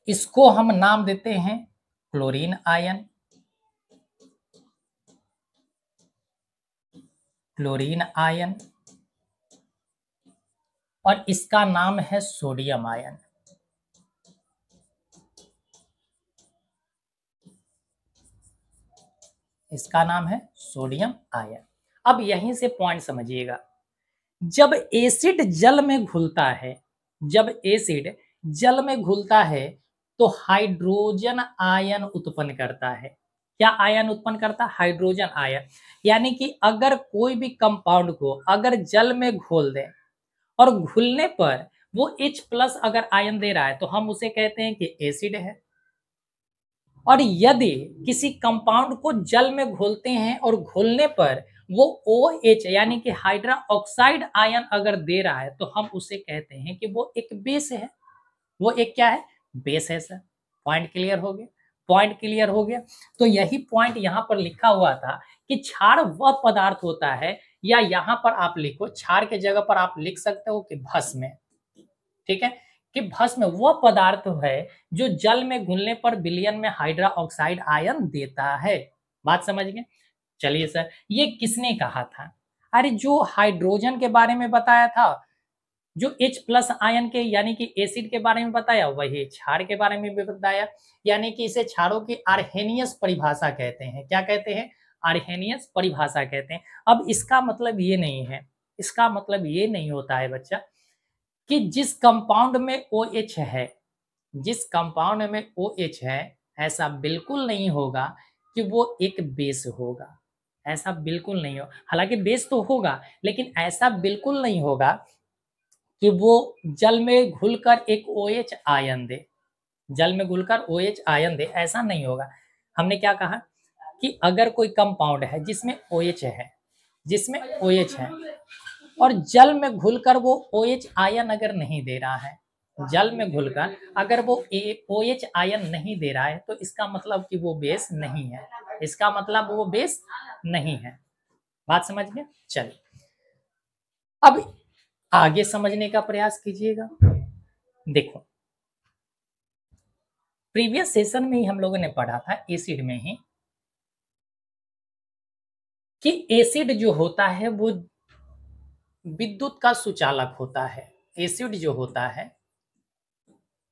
इसको हम नाम देते हैं क्लोरीन आयन, क्लोरीन आयन। और इसका नाम है सोडियम आयन। इसका नाम है सोडियम आयन। अब यहीं से पॉइंट समझिएगा। जब एसिड जल में घुलता है, जब एसिड जल में घुलता है तो हाइड्रोजन आयन उत्पन्न करता है। क्या आयन उत्पन्न करता है, हाइड्रोजन आयन। यानी कि अगर कोई भी कंपाउंड को अगर जल में घोल दें और घुलने पर वो H प्लस अगर आयन दे रहा है तो हम उसे कहते हैं कि एसिड है। और यदि किसी कंपाउंड को जल में घोलते हैं और घोलने पर वो OH यानी कि हाइड्रा ऑक्साइड आयन अगर दे रहा है तो हम उसे कहते हैं कि वो एक बेस है। वो एक क्या है, बेस है सर। पॉइंट क्लियर हो गया, पॉइंट क्लियर हो गया। तो यही पॉइंट यहां पर लिखा हुआ था कि क्षार वह पदार्थ होता है, या यहां पर आप लिखो, क्षार के जगह पर आप लिख सकते हो कि भस्म, ठीक है, कि भस्म वह पदार्थ है जो जल में घुलने पर विलयन में हाइड्रा ऑक्साइड आयन देता है। बात समझ गए। चलिए सर, ये किसने कहा था, अरे जो हाइड्रोजन के बारे में बताया था, जो H प्लस आयन के यानी कि एसिड के बारे में बताया, वही क्षार के बारे में भी बताया। यानी कि इसे क्षारों की आर्हेनियस परिभाषा कहते हैं। क्या कहते हैं, आर्हेनियस परिभाषा कहते हैं। अब इसका मतलब ये नहीं है, इसका मतलब ये नहीं होता है बच्चा कि जिस कंपाउंड में OH है, जिस कंपाउंड में OH है, ऐसा बिल्कुल नहीं होगा कि वो एक बेस होगा। ऐसा बिल्कुल नहीं हो, हालांकि बेस तो होगा लेकिन ऐसा बिल्कुल नहीं होगा कि वो जल में घुलकर एक OH आयन दे, जल में घुलकर OH आयन दे, ऐसा नहीं होगा। हमने क्या कहा कि अगर कोई कंपाउंड है जिसमें OH है, जिसमें OH है और जल में घुलकर वो OH आयन अगर नहीं दे रहा है, जल में घुलकर अगर वो OH आयन नहीं दे रहा है तो इसका मतलब कि वो बेस नहीं है, इसका मतलब वो बेस नहीं है। बात समझ गए। चलिए अब आगे समझने का प्रयास कीजिएगा। देखो प्रीवियस सेशन में ही हम लोगों ने पढ़ा था एसिड में ही कि एसिड जो होता है वो विद्युत का सुचालक होता है। एसिड जो होता है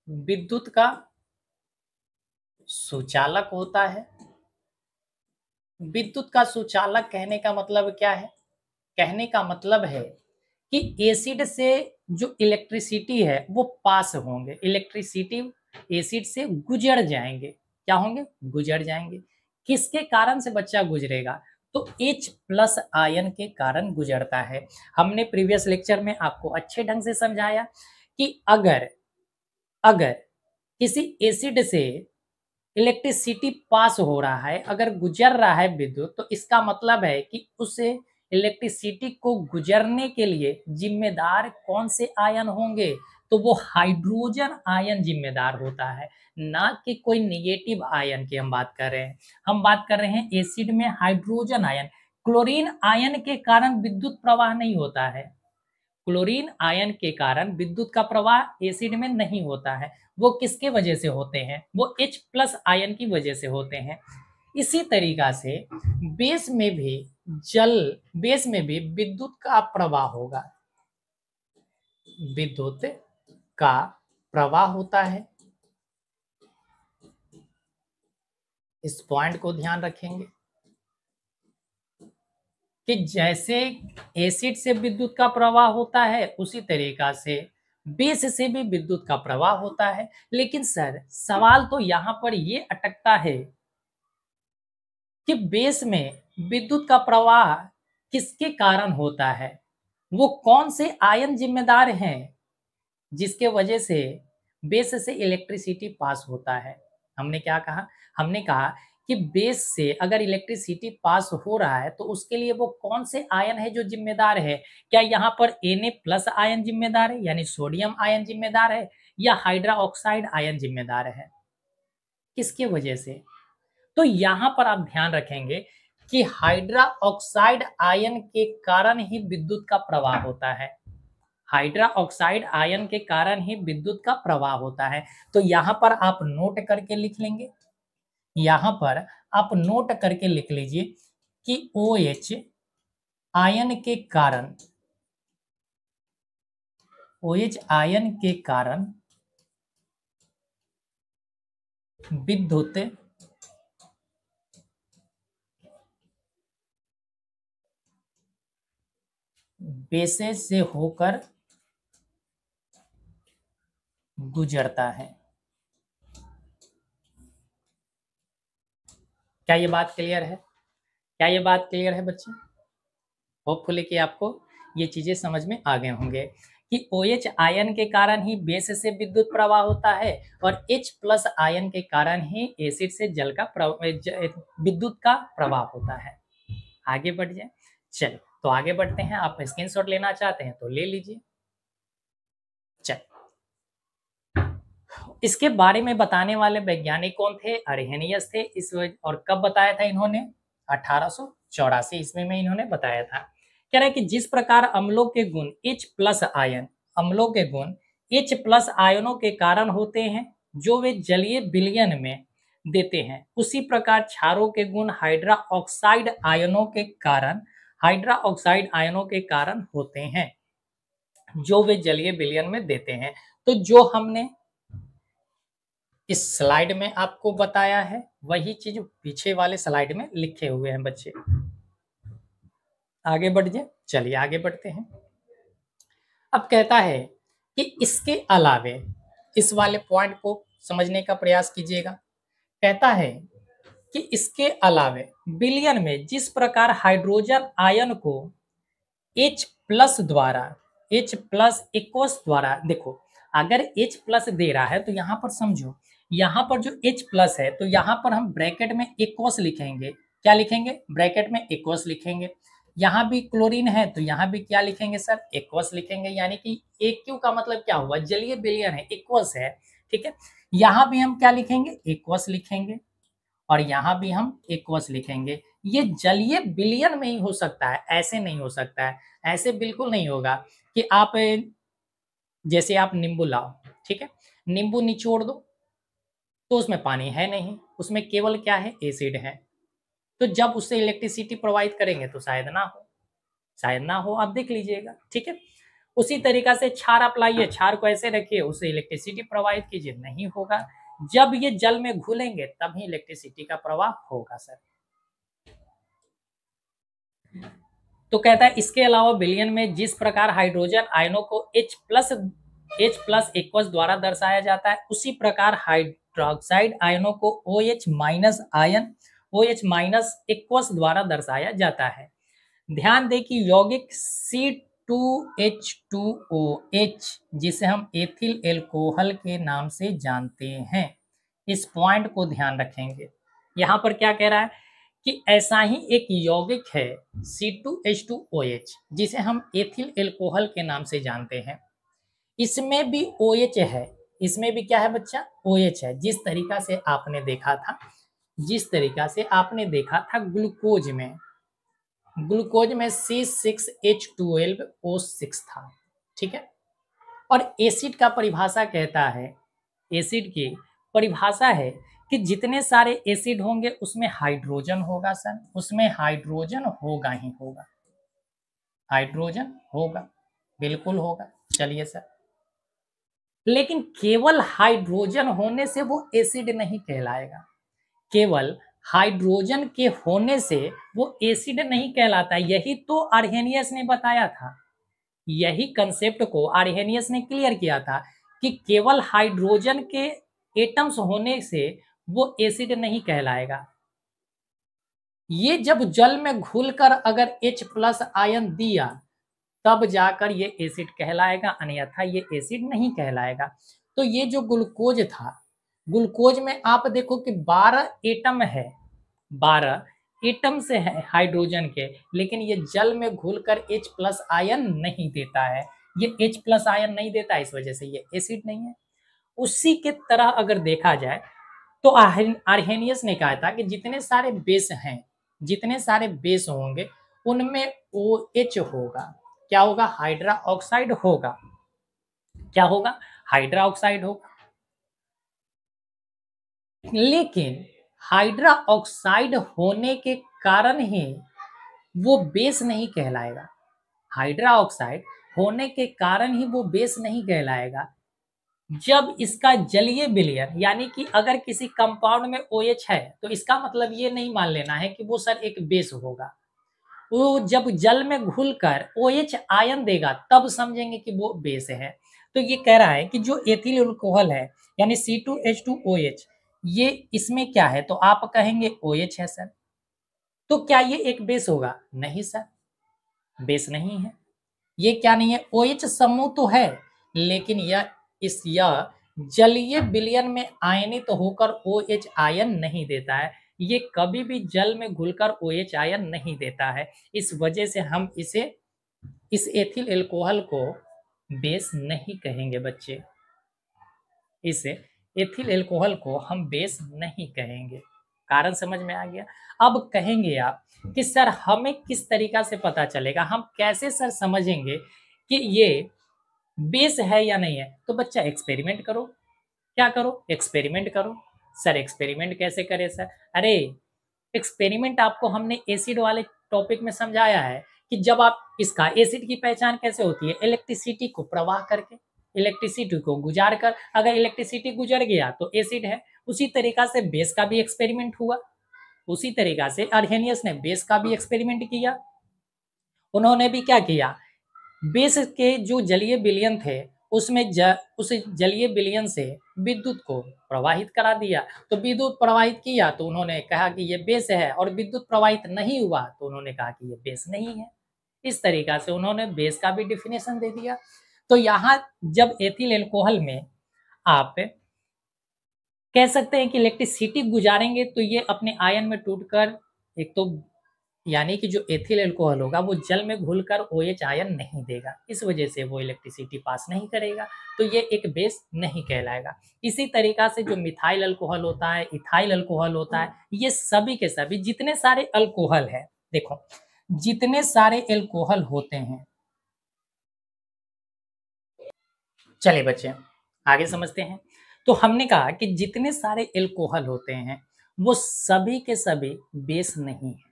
विद्युत का सुचालक होता है। विद्युत का सुचालक कहने का मतलब क्या है, कहने का मतलब है कि एसिड से जो इलेक्ट्रिसिटी है वो पास होंगे, इलेक्ट्रिसिटी एसिड से गुजर जाएंगे। क्या होंगे? गुजर जाएंगे। किसके कारण से बच्चा गुजरेगा? तो H प्लस आयन के कारण गुजरता है। हमने प्रीवियस लेक्चर में आपको अच्छे ढंग से समझाया कि अगर अगर किसी एसिड से इलेक्ट्रिसिटी पास हो रहा है, अगर गुजर रहा है विद्युत, तो इसका मतलब है कि उसे इलेक्ट्रिसिटी को गुजरने के लिए जिम्मेदार कौन से आयन होंगे? तो वो हाइड्रोजन आयन जिम्मेदार होता है, ना कि कोई नेगेटिव आयन की हम बात कर रहे हैं। हम बात कर रहे हैं एसिड में हाइड्रोजन आयन। क्लोरीन आयन के कारण विद्युत प्रवाह नहीं होता है। क्लोरीन आयन के कारण विद्युत का प्रवाह एसिड में नहीं होता है। वो किसके वजह से होते हैं? वो H प्लस आयन की वजह से होते हैं। इसी तरीका से बेस में भी जल बेस में भी विद्युत का प्रवाह होगा, विद्युत का प्रवाह होता है। इस पॉइंट को ध्यान रखेंगे कि जैसे एसिड से विद्युत का प्रवाह होता है, उसी तरीका से बेस से भी विद्युत का प्रवाह होता है। लेकिन सर, सवाल तो यहां पर ये अटकता है कि बेस में विद्युत का प्रवाह किसके कारण होता है? वो कौन से आयन जिम्मेदार हैं जिसके वजह से बेस से इलेक्ट्रिसिटी पास होता है? हमने क्या कहा? हमने कहा कि बेस से अगर इलेक्ट्रिसिटी पास हो रहा है तो उसके लिए वो कौन से आयन है जो जिम्मेदार है? क्या यहाँ पर Na प्लस आयन जिम्मेदार है, यानी सोडियम आयन जिम्मेदार है, या हाइड्रा ऑक्साइड आयन जिम्मेदार है? किसके वजह से? तो यहाँ पर आप ध्यान रखेंगे कि हाइड्रा ऑक्साइड आयन के कारण ही विद्युत का प्रवाह होता है। हाइड्रा ऑक्साइड आयन के कारण ही विद्युत का प्रवाह होता है। तो यहाँ पर आप नोट करके लिख लेंगे, यहाँ पर आप नोट करके लिख लीजिए कि OH आयन के कारण, OH आयन के कारण विद्युत बेसेस से होकर गुजरता है। क्या ये बात क्लियर है? क्या ये बात क्लियर है बच्चे? होपफुली कि आपको ये चीजें समझ में आ गए होंगे कि OH आयन के कारण ही बेस से विद्युत प्रवाह होता है और H प्लस आयन के कारण ही एसिड से जल का विद्युत का प्रवाह होता है। आगे बढ़ जाए। चलो, तो आगे बढ़ते हैं। आप स्क्रीनशॉट लेना चाहते हैं तो ले लीजिए। चल, इसके बारे में बताने वाले वैज्ञानिक कौन थे? अरहेनियस थे। और कब बताया था इन्होंने? 1884 ईस्वी में इन्होंने बताया था। कह रहा है कि जिस प्रकार अम्लों के गुण H प्लस आयन, अम्लों के गुण H प्लस आयनों के कारण होते हैं जो वे जलीय विलयन में देते हैं, उसी प्रकार क्षारों के गुण हाइड्रा ऑक्साइड आयनों के कारण, हाइड्रा ऑक्साइड आयनों के कारण होते हैं जो वे जलीय विलयन में देते हैं। तो जो हमने इस स्लाइड में आपको बताया है वही चीज पीछे वाले स्लाइड में लिखे हुए हैं बच्चे। आगे बढ़ जाए। चलिए आगे बढ़ते हैं। अब कहता है कि इसके अलावे, इस वाले पॉइंट को समझने का प्रयास कीजिएगा। कहता है कि इसके अलावे विलयन में जिस प्रकार हाइड्रोजन आयन को H प्लस द्वारा, H प्लस एक्वस द्वारा, देखो अगर H प्लस दे रहा है तो यहाँ पर समझो, यहाँ पर जो H प्लस है तो यहाँ पर हम ब्रैकेट में एक्वस लिखेंगे। क्या लिखेंगे? ब्रैकेट में एक्वस लिखेंगे। यहाँ भी क्लोरीन है तो यहाँ भी क्या लिखेंगे सर? एक्वस लिखेंगे। यानी कि AQ का मतलब क्या हुआ? जलीय विलयन है, एक्वस है। ठीक है, यहाँ भी हम क्या लिखेंगे? एक्वस लिखेंगे और यहाँ भी हम एक्वस लिखेंगे। ये जलीय विलयन में ही हो सकता है, ऐसे नहीं हो सकता है। ऐसे बिल्कुल नहीं होगा कि आप जैसे आप नींबू लाओ, ठीक है, नींबू निचोड़ दो तो उसमें पानी है नहीं, उसमें केवल क्या है? एसिड है। तो जब उससे इलेक्ट्रिसिटी प्रोवाइड करेंगे तो शायद ना हो, शायद ना हो, आप देख लीजिएगा। ठीक है, उसी तरीका से क्षार आप लाइए, क्षार को ऐसे रखिए, उससे इलेक्ट्रिसिटी प्रोवाइड कीजिए, नहीं होगा। जब ये जल में घुलेंगे तभी इलेक्ट्रिसिटी का प्रवाह होगा सर। तो कहता है इसके अलावा विलयन में जिस प्रकार हाइड्रोजन आयनों को H+ एक्वस द्वारा दर्शाया जाता है, उसी प्रकार हाइड्रोक्साइड आयनों को OH- एक्वस द्वारा दर्शाया जाता है। ध्यान दें कि यौगिक C2H2OH जिसे हम एथिल एल्कोहल के नाम से जानते हैं, इस पॉइंट को ध्यान रखेंगे। यहाँ पर क्या कह रहा है कि ऐसा ही एक यौगिक है C2H2OH जिसे हम एथिल एल्कोहल के नाम से जानते हैं। इसमें भी OH है, इसमें भी क्या है बच्चा, OH है। जिस तरीका से आपने देखा था ग्लूकोज में C6H12O6 था, ठीक है। और एसिड का परिभाषा कहता है, एसिड की परिभाषा है कि जितने सारे एसिड होंगे उसमें हाइड्रोजन होगा सर, उसमें हाइड्रोजन होगा ही होगा, हाइड्रोजन होगा, बिल्कुल होगा। चलिए सर, लेकिन केवल हाइड्रोजन होने से वो एसिड नहीं कहलाएगा, केवल हाइड्रोजन के होने से वो एसिड नहीं कहलाता। यही तो आर्हेनियस ने बताया था, यही कंसेप्ट को आर्हेनियस ने क्लियर किया था कि केवल हाइड्रोजन के एटम्स होने से वो एसिड नहीं कहलाएगा। ये जब जल में घुलकर अगर H+ आयन दिया तब जाकर ये एसिड कहलाएगा, अन्यथा ये एसिड नहीं कहलाएगा। तो ये जो ग्लूकोज था, ग्लूकोज में आप देखो कि 12 एटम है, 12 एटम से है हाइड्रोजन के, लेकिन ये जल में घुलकर H+ आयन नहीं देता है, ये H+ आयन नहीं देता, इस वजह से ये एसिड नहीं है। उसी के तरह अगर देखा जाए तो आर्हेनियस ने कहा था कि जितने सारे बेस हैं, जितने सारे बेस होंगे उनमें OH होगा। क्या होगा, हाइड्रा ऑक्साइड होगा। क्या होगा, हाइड्रा ऑक्साइड होगा। लेकिन हाइड्रा ऑक्साइड होने के कारण ही वो बेस नहीं कहलाएगा, हाइड्रा ऑक्साइड होने के कारण ही वो बेस नहीं कहलाएगा। जब इसका जलीय विलयन, यानी कि अगर किसी कंपाउंड में OH है तो इसका मतलब ये नहीं मान लेना है कि वो सर एक बेस होगा। वो जब जल में घुलकर OH आयन देगा तब समझेंगे कि वो बेस है। तो ये कह रहा है कि जो एथिल अल्कोहल है यानी C2H2OH, ये इसमें क्या है, तो आप कहेंगे OH है सर। तो क्या ये एक बेस होगा? नहीं सर, बेस नहीं है। ये क्या नहीं है, OH समूह तो है, लेकिन यह जलीय विलयन में आयनित होकर OH आयन नहीं देता है। ये कभी भी जल में घुलकर OH आयन नहीं देता है। इस वजह से हम इस एथिल एल्कोहल को बेस नहीं कहेंगे बच्चे, इस एथिल एल्कोहल को हम बेस नहीं कहेंगे। कारण समझ में आ गया। अब कहेंगे आप कि सर हमें किस तरीका से पता चलेगा, हम कैसे सर समझेंगे कि ये बेस है या नहीं है? तो बच्चा एक्सपेरिमेंट करो। क्या करो? एक्सपेरिमेंट करो। सर एक्सपेरिमेंट कैसे करें सर? अरे एक्सपेरिमेंट आपको हमने एसिड वाले टॉपिक में समझाया है कि जब आप इसका एसिड की पहचान कैसे होती है, इलेक्ट्रिसिटी को प्रवाह करके, इलेक्ट्रिसिटी को गुजार कर, अगर इलेक्ट्रिसिटी गुजर गया तो एसिड है। उसी तरीका से बेस का भी एक्सपेरिमेंट हुआ, उसी तरीका से आर्हेनियस ने बेस का भी एक्सपेरिमेंट किया। उन्होंने भी क्या किया, बेस के जो जलीय विलयन थे उसमें उस जलीय विलयन से विद्युत को प्रवाहित करा दिया। तो विद्युत प्रवाहित किया तो उन्होंने कहा कि ये बेस है, और विद्युत प्रवाहित नहीं हुआ तो उन्होंने कहा कि ये बेस नहीं है। इस तरीका से उन्होंने बेस का भी डिफिनेशन दे दिया। तो यहाँ जब एथिल एल्कोहल में आप कह सकते हैं कि इलेक्ट्रिसिटी गुजारेंगे तो ये अपने आयन में टूटकर, एक तो यानी कि जो एथिल एल्कोहल होगा वो जल में घुलकर OH आयन नहीं देगा, इस वजह से वो इलेक्ट्रिसिटी पास नहीं करेगा, तो ये एक बेस नहीं कहलाएगा। इसी तरीका से जो मिथाइल अल्कोहल होता है, इथाइल अल्कोहल होता है, ये सभी के सभी जितने सारे अल्कोहल है, देखो जितने सारे अल्कोहल होते हैं, चलिए बच्चे आगे समझते हैं। तो हमने कहा कि जितने सारे अल्कोहल होते हैं वो सभी के सभी बेस नहीं है,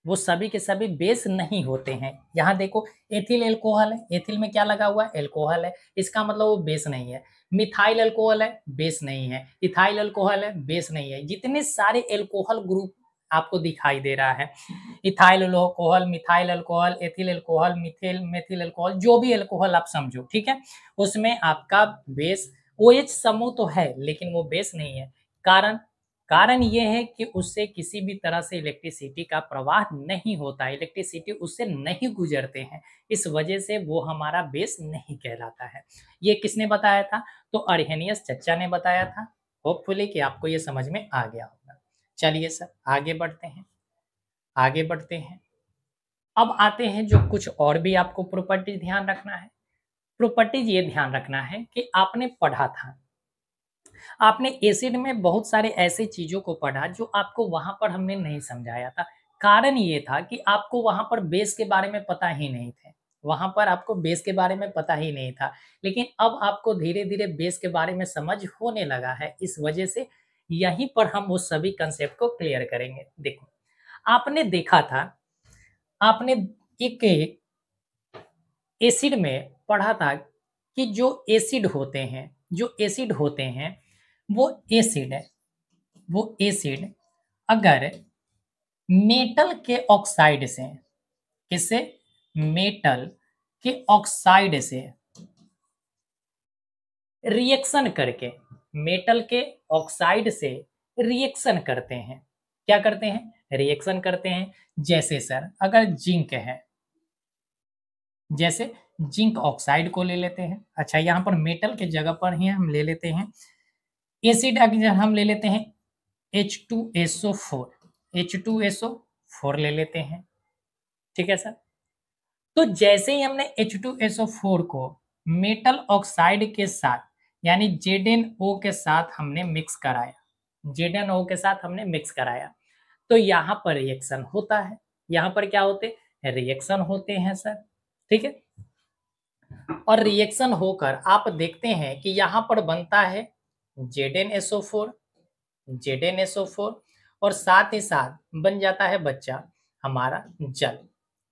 वो सभी के सभी बेस नहीं होते हैं। यहाँ देखो एथिल एल्कोहल है, एथिल में क्या लगा हुआ है, एल्कोहल है, इसका मतलब वो बेस नहीं है। मिथाइल अल्कोहल है, बेस नहीं है। इथाइल अल्कोहल है, बेस नहीं है। जितने सारे एल्कोहल ग्रुप आपको दिखाई दे रहा है। Ethyl alcohol, methyl alcohol, ethyl alcohol, methyl alcohol, जो भी अल्कोहल आप समझो, ठीक है? उसमें आपका बेस ओएच समूह तो है, लेकिन वो बेस नहीं है। कारण कारण ये है कि उससे किसी भी तरह से इलेक्ट्रिसिटी का प्रवाह नहीं होता है, इलेक्ट्रिसिटी उससे नहीं गुजरते हैं, इस वजह से वो हमारा बेस नहीं कहलाता है। ये किसने बताया था? तो अर्हेनियस चच्चा ने बताया था। होपफुली कि आपको ये समझ में आ गया होगा। चलिए सर, आगे बढ़ते हैं, आगे बढ़ते हैं। अब आते हैं जो कुछ और भी आपको प्रॉपर्टी ध्यान रखना है। प्रॉपर्टीज ये ध्यान रखना है कि आपने पढ़ा था, आपने एसिड में बहुत सारे ऐसे चीज़ों को पढ़ा जो आपको वहाँ पर हमने नहीं समझाया था। कारण ये था कि आपको वहाँ पर बेस के बारे में पता ही नहीं थे। वहाँ पर आपको बेस के बारे में पता ही नहीं था। लेकिन अब आपको धीरे-धीरे बेस के बारे में समझ होने लगा है। इस वजह से यहीं पर हम उस सभी कांसेप्ट को क्लियर करेंगे। देखो, आपने देखा था, आपने एक एसिड में पढ़ा था कि जो एसिड होते हैं, जो एसिड होते हैं, वो एसिड वो एसिड अगर मेटल के ऑक्साइड से, किससे? मेटल के ऑक्साइड से रिएक्शन करके, मेटल के ऑक्साइड से रिएक्शन करते हैं। क्या करते हैं? रिएक्शन करते हैं। जैसे सर, अगर जिंक है, जैसे जिंक ऑक्साइड को ले लेते हैं। अच्छा, यहाँ पर मेटल के जगह पर ही हम ले लेते हैं एसिड, अगर हम ले लेते हैं H2SO4, H2SO4 ले लेते हैं, ठीक है सर? तो जैसे ही हमने H2SO4 को मेटल ऑक्साइड के साथ, यानी ZnO के साथ हमने मिक्स कराया, ZnO के साथ हमने मिक्स कराया, तो यहाँ पर रिएक्शन होता है। यहाँ पर क्या होते? रिएक्शन होते हैं सर, ठीक है? और रिएक्शन होकर आप देखते हैं कि यहाँ पर बनता है ZnSO4, ZnSO4, और साथ ही साथ बन जाता है बच्चा हमारा जल।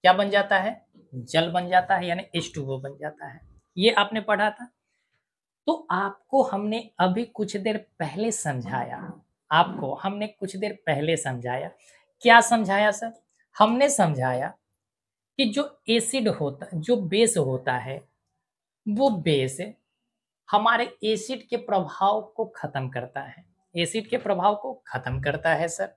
क्या बन जाता है? जल बन जाता है, यानी H2O बन जाता है। ये आपने पढ़ा था। तो आपको हमने अभी कुछ देर पहले समझाया, आपको हमने कुछ देर पहले समझाया। क्या समझाया सर? हमने समझाया कि जो एसिड होता, जो बेस होता है, वो बेस हमारे एसिड के प्रभाव को खत्म करता है, एसिड के प्रभाव को खत्म करता है सर।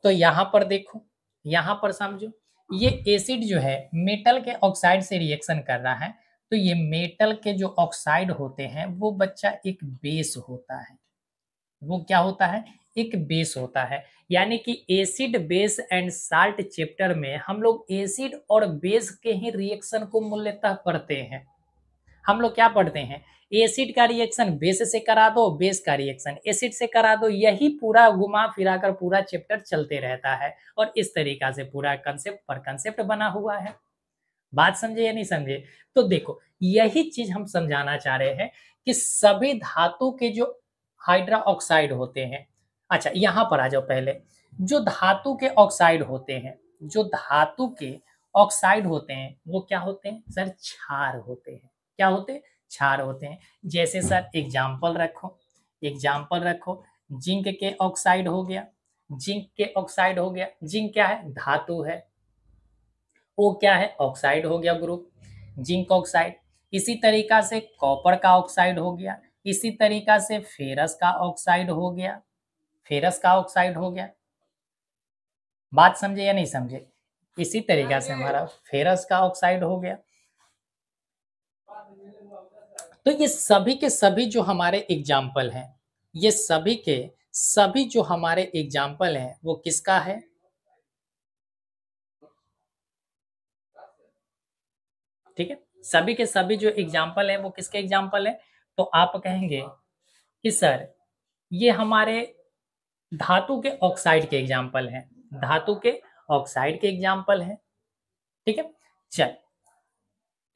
तो यहाँ पर देखो, यहाँ पर समझो, ये एसिड जो है मेटल के ऑक्साइड से रिएक्शन कर रहा है, तो ये मेटल के जो ऑक्साइड होते हैं वो बच्चा एक बेस होता है। वो क्या होता है? एक बेस होता है। यानी कि acid base and salt chapter में हम लोग एसिड और बेस के ही रिएक्शन को मूल्यतः पढ़ते हैं। हम लोग क्या पढ़ते हैं? एसिड का रिएक्शन बेस से करा दो, बेस का रिएक्शन एसिड से करा दो, यही पूरा घुमा फिरा कर पूरा चैप्टर चलते रहता है, और इस तरीका से पूरा कंसेप्ट पर कंसेप्ट बना हुआ है। बात समझे या नहीं समझे? तो देखो, यही चीज हम समझाना चाह रहे हैं कि सभी धातु के जो हाइड्रा ऑक्साइड होते हैं, अच्छा यहाँ पर आ जाओ पहले, जो धातु के ऑक्साइड होते हैं, जो धातु के ऑक्साइड होते हैं वो क्या होते हैं सर? क्षार होते हैं। क्या होते हैं? क्षार होते हैं। जैसे सर एग्जाम्पल रखो, एग्जाम्पल रखो, जिंक के ऑक्साइड हो गया, जिंक के ऑक्साइड हो गया। जिंक क्या है? धातु है। वो क्या है? ऑक्साइड हो गया ग्रुप, जिंक ऑक्साइड। इसी तरीका से कॉपर का ऑक्साइड हो गया, इसी तरीका से फेरस का ऑक्साइड हो गया, फेरस का ऑक्साइड हो गया। बात समझे या नहीं समझे? इसी तरीका से हमारा फेरस का ऑक्साइड हो गया। तो ये सभी के सभी जो हमारे एग्जाम्पल हैं, ये सभी के सभी जो हमारे एग्जाम्पल हैं वो किसका है? ठीक है, सभी के सभी जो एग्जाम्पल हैं वो किसके एग्जाम्पल है? तो आप कहेंगे कि सर ये हमारे धातु के ऑक्साइड के एग्जाम्पल हैं, धातु के ऑक्साइड के एग्जाम्पल हैं। ठीक है, चल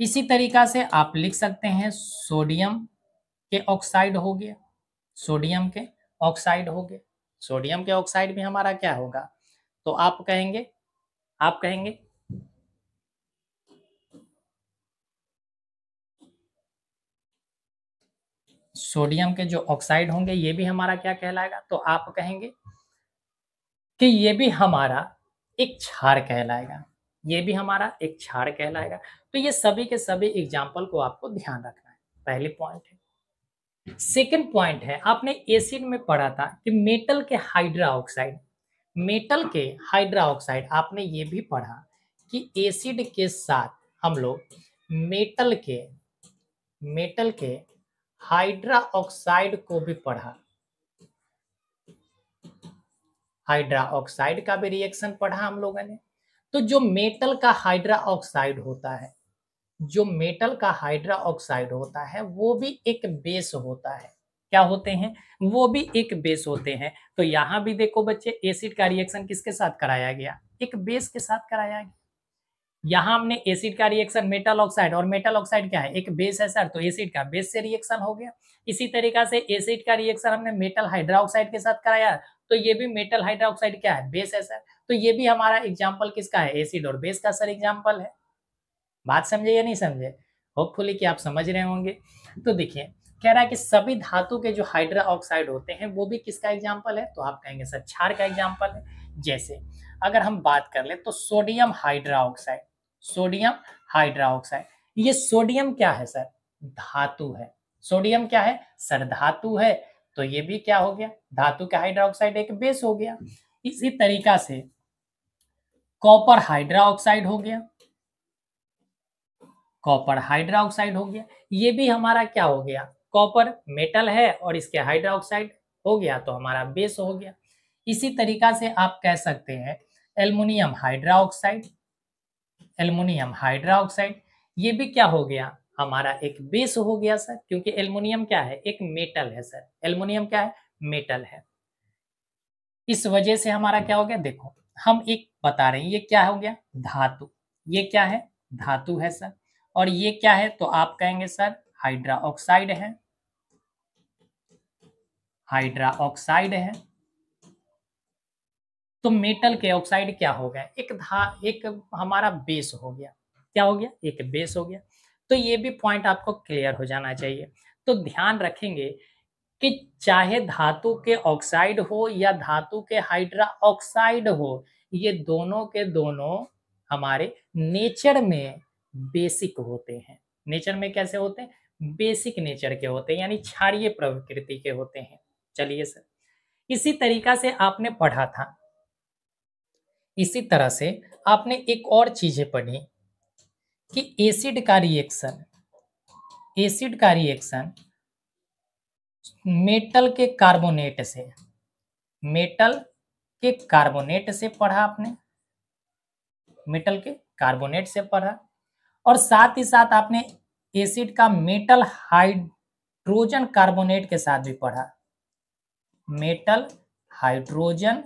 इसी तरीका से आप लिख सकते हैं सोडियम के ऑक्साइड हो गया, सोडियम के ऑक्साइड हो गए, सोडियम के ऑक्साइड भी हमारा क्या होगा? तो आप कहेंगे सोडियम के जो ऑक्साइड होंगे ये भी हमारा क्या कहलाएगा? तो आप कहेंगे कि ये भी हमारा एक क्षार कहलाएगा, ये भी हमारा एक क्षार कहलाएगा। तो ये सभी के सभी एग्जाम्पल को आपको ध्यान रखना है, पहली पॉइंट है। सेकंड पॉइंट है, आपने एसिड में पढ़ा था कि मेटल के हाइड्रा ऑक्साइड, मेटल के हाइड्रा ऑक्साइड आपने ये भी पढ़ा कि एसिड के साथ हम लोग मेटल के मेटल के हाइड्रा ऑक्साइड को भी पढ़ा, हाइड्रा ऑक्साइड का भी रिएक्शन पढ़ा हम लोगों ने। तो जो मेटल का हाइड्रा ऑक्साइड होता है, जो मेटल का हाइड्रा ऑक्साइड होता है वो भी एक बेस होता है। क्या होते हैं? वो भी एक बेस होते हैं। तो यहां भी देखो बच्चे, एसिड का रिएक्शन किसके साथ कराया गया? एक बेस के साथ कराया गया। यहाँ हमने एसिड का रिएक्शन मेटल ऑक्साइड, और मेटल ऑक्साइड क्या है? एक बेस है सर, तो एसिड का बेस से रिएक्शन हो गया। इसी तरीका से एसिड का रिएक्शन हमने मेटल हाइड्रोक्साइड के साथ कराया, तो ये भी मेटल हाइड्रोक्साइड क्या है? बेस है सर। तो ये भी हमारा एग्जाम्पल किसका है? एसिड और बेस का सर एग्जाम्पल है। बात समझे या नहीं समझे? होपफुली कि आप समझ रहे होंगे। तो देखिए, कह रहा है कि सभी धातु के जो हाइड्रा ऑक्साइड होते हैं वो भी किसका एग्जाम्पल है? तो आप कहेंगे सर क्षार का एग्जाम्पल है। जैसे अगर हम बात कर ले तो sodium hydra oxide, sodium hydra oxide, ये सोडियम क्या है सर? धातु है। सोडियम क्या है सर? धातु है। तो ये भी क्या हो गया? धातु का हाइड्रा ऑक्साइड एक बेस हो गया। इसी तरीका से कॉपर हाइड्रा ऑक्साइड हो गया, कॉपर हाइड्रा ऑक्साइड हो गया। ये भी हमारा क्या हो गया? कॉपर मेटल है और इसके हाइड्रा ऑक्साइड हो गया, तो हमारा बेस हो गया। इसी तरीका से आप कह सकते हैं aluminium hydra oxide, aluminium hydra oxide, ये भी क्या हो गया? हमारा एक बेस हो गया सर, क्योंकि एल्युमिनियम क्या है? एक मेटल है सर। एल्युमिनियम क्या है? मेटल है। इस वजह से हमारा क्या हो गया? देखो, हम एक बता रहे हैं, ये क्या हो गया? धातु। ये क्या है? धातु है सर। और ये क्या है? तो आप कहेंगे सर हाइड्रा ऑक्साइड है, हाइड्रा ऑक्साइड है। तो मेटल के ऑक्साइड क्या हो गया? एक हमारा बेस हो गया। क्या हो गया? एक बेस हो गया। तो ये भी पॉइंट आपको क्लियर हो जाना चाहिए। तो ध्यान रखेंगे कि चाहे धातु के ऑक्साइड हो या धातु के हाइड्रा ऑक्साइड हो, ये दोनों के दोनों हमारे नेचर में बेसिक होते हैं। नेचर में कैसे होते हैं? बेसिक नेचर के होते हैं, यानी क्षारीय प्रकृति के होते हैं। चलिए सर, इसी तरीका से आपने पढ़ा था, इसी तरह से आपने एक और चीजें पढ़ी कि एसिड का रिएक्शन, एसिड का रिएक्शन मेटल के कार्बोनेट से, मेटल के कार्बोनेट से पढ़ा आपने, मेटल के कार्बोनेट से पढ़ा। और साथ ही साथ आपने एसिड का मेटल हाइड्रोजन कार्बोनेट के साथ भी पढ़ा, मेटल हाइड्रोजन